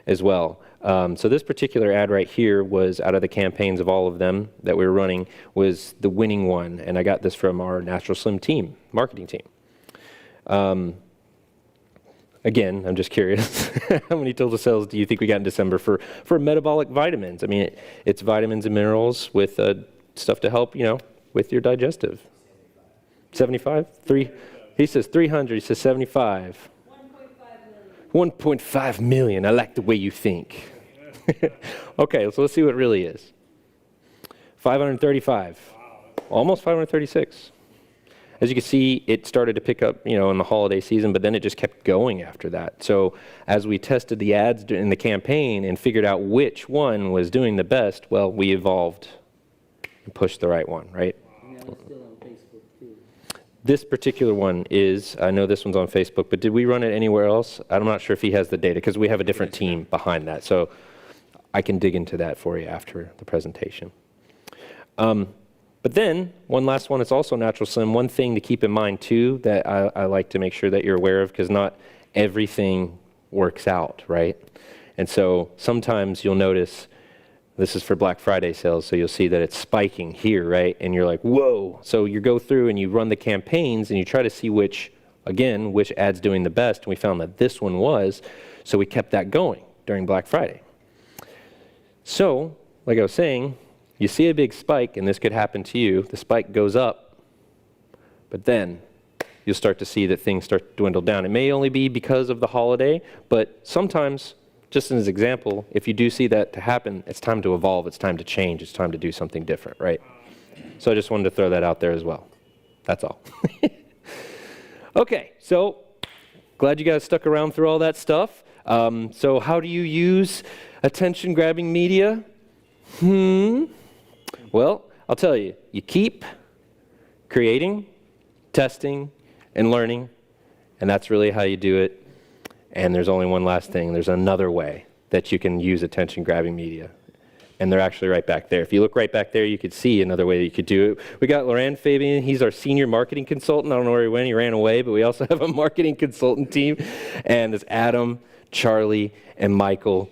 as well. So this particular ad right here was out of the campaigns of all of them that we were running was the winning one, and I got this from our Natural Slim team, marketing team. Again, I'm just curious, how many total sales do you think we got in December for metabolic vitamins? I mean, it's vitamins and minerals with stuff to help, you know, with your digestive. 75? He says 300, he says 75. 1.5 million. I like the way you think. Okay, so let's see what it really is. 535. Almost 536. As you can see, it started to pick up, you know, in the holiday season, but then it just kept going after that. So as we tested the ads in the campaign and figured out which one was doing the best, well, we evolved and pushed the right one, right? And that was still on Facebook too. This particular one is, I know this one's on Facebook, but did we run it anywhere else? I'm not sure if he has the data because we have a different team behind that. So I can dig into that for you after the presentation. But then, one last one, it's also Natural Slim. One thing to keep in mind, too, that I like to make sure that you're aware of, because not everything works out, right? And so sometimes you'll notice, this is for Black Friday sales, so you'll see that it's spiking here, right? And you're like, whoa. So you go through and you run the campaigns and you try to see which ad's doing the best. And we found that this one was, so we kept that going during Black Friday. So, like I was saying, you see a big spike, and this could happen to you. The spike goes up, but then you'll start to see that things start to dwindle down. It may only be because of the holiday, but sometimes, just as an example, if you do see that to happen, it's time to evolve, it's time to change, it's time to do something different, right? So I just wanted to throw that out there as well. That's all. Okay, so glad you guys stuck around through all that stuff. So how do you use attention-grabbing media? Well, I'll tell you, you keep creating, testing, and learning, and that's really how you do it. And there's only one last thing. There's another way that you can use attention-grabbing media. And they're actually right back there. If you look right back there, you could see another way that you could do it. We got Laurent Fabian. He's our senior marketing consultant. I don't know where he went. He ran away. But we also have a marketing consultant team. And there's Adam, Charlie, and Michael.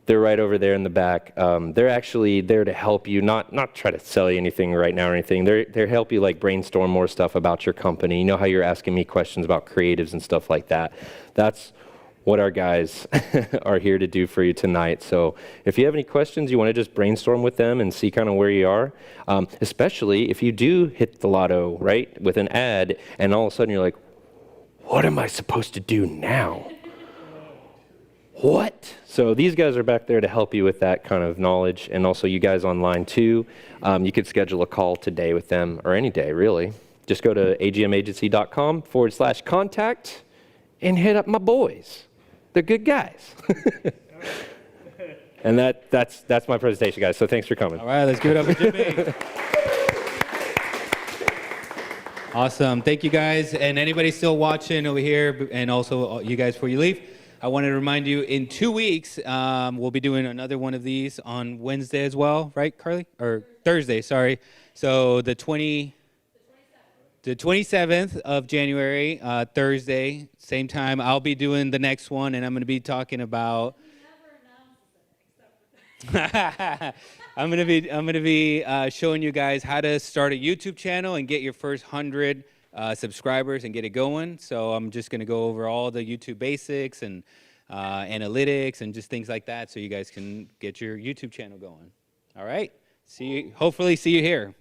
They're right over there in the back. They're actually there to help you, not try to sell you anything right now or anything. They're help you like brainstorm more stuff about your company. You know how you're asking me questions about creatives and stuff like that. That's what our guys are here to do for you tonight. So if you have any questions, you want to just brainstorm with them and see kind of where you are, especially if you do hit the lotto, right, with an ad, and all of a sudden you're like, what am I supposed to do now? What? So these guys are back there to help you with that kind of knowledge, and also you guys online too. You could schedule a call today with them, or any day, really. Just go to agmagency.com/contact and hit up my boys. They're good guys. And that's my presentation, guys. So thanks for coming. All right, let's give it up for Jimmy. Awesome. Thank you, guys. And anybody still watching over here, and also you guys before you leave, I wanted to remind you, in 2 weeks, we'll be doing another one of these on Wednesday as well, right, Carly? Or Thursday, sorry. So the 27th of January, Thursday, same time, I'll be doing the next one, and I'm going to be talking about. I'm going to be showing you guys how to start a YouTube channel and get your first 100 subscribers and get it going. So I'm just going to go over all the YouTube basics and analytics and just things like that, so you guys can get your YouTube channel going. All right. Hopefully see you here.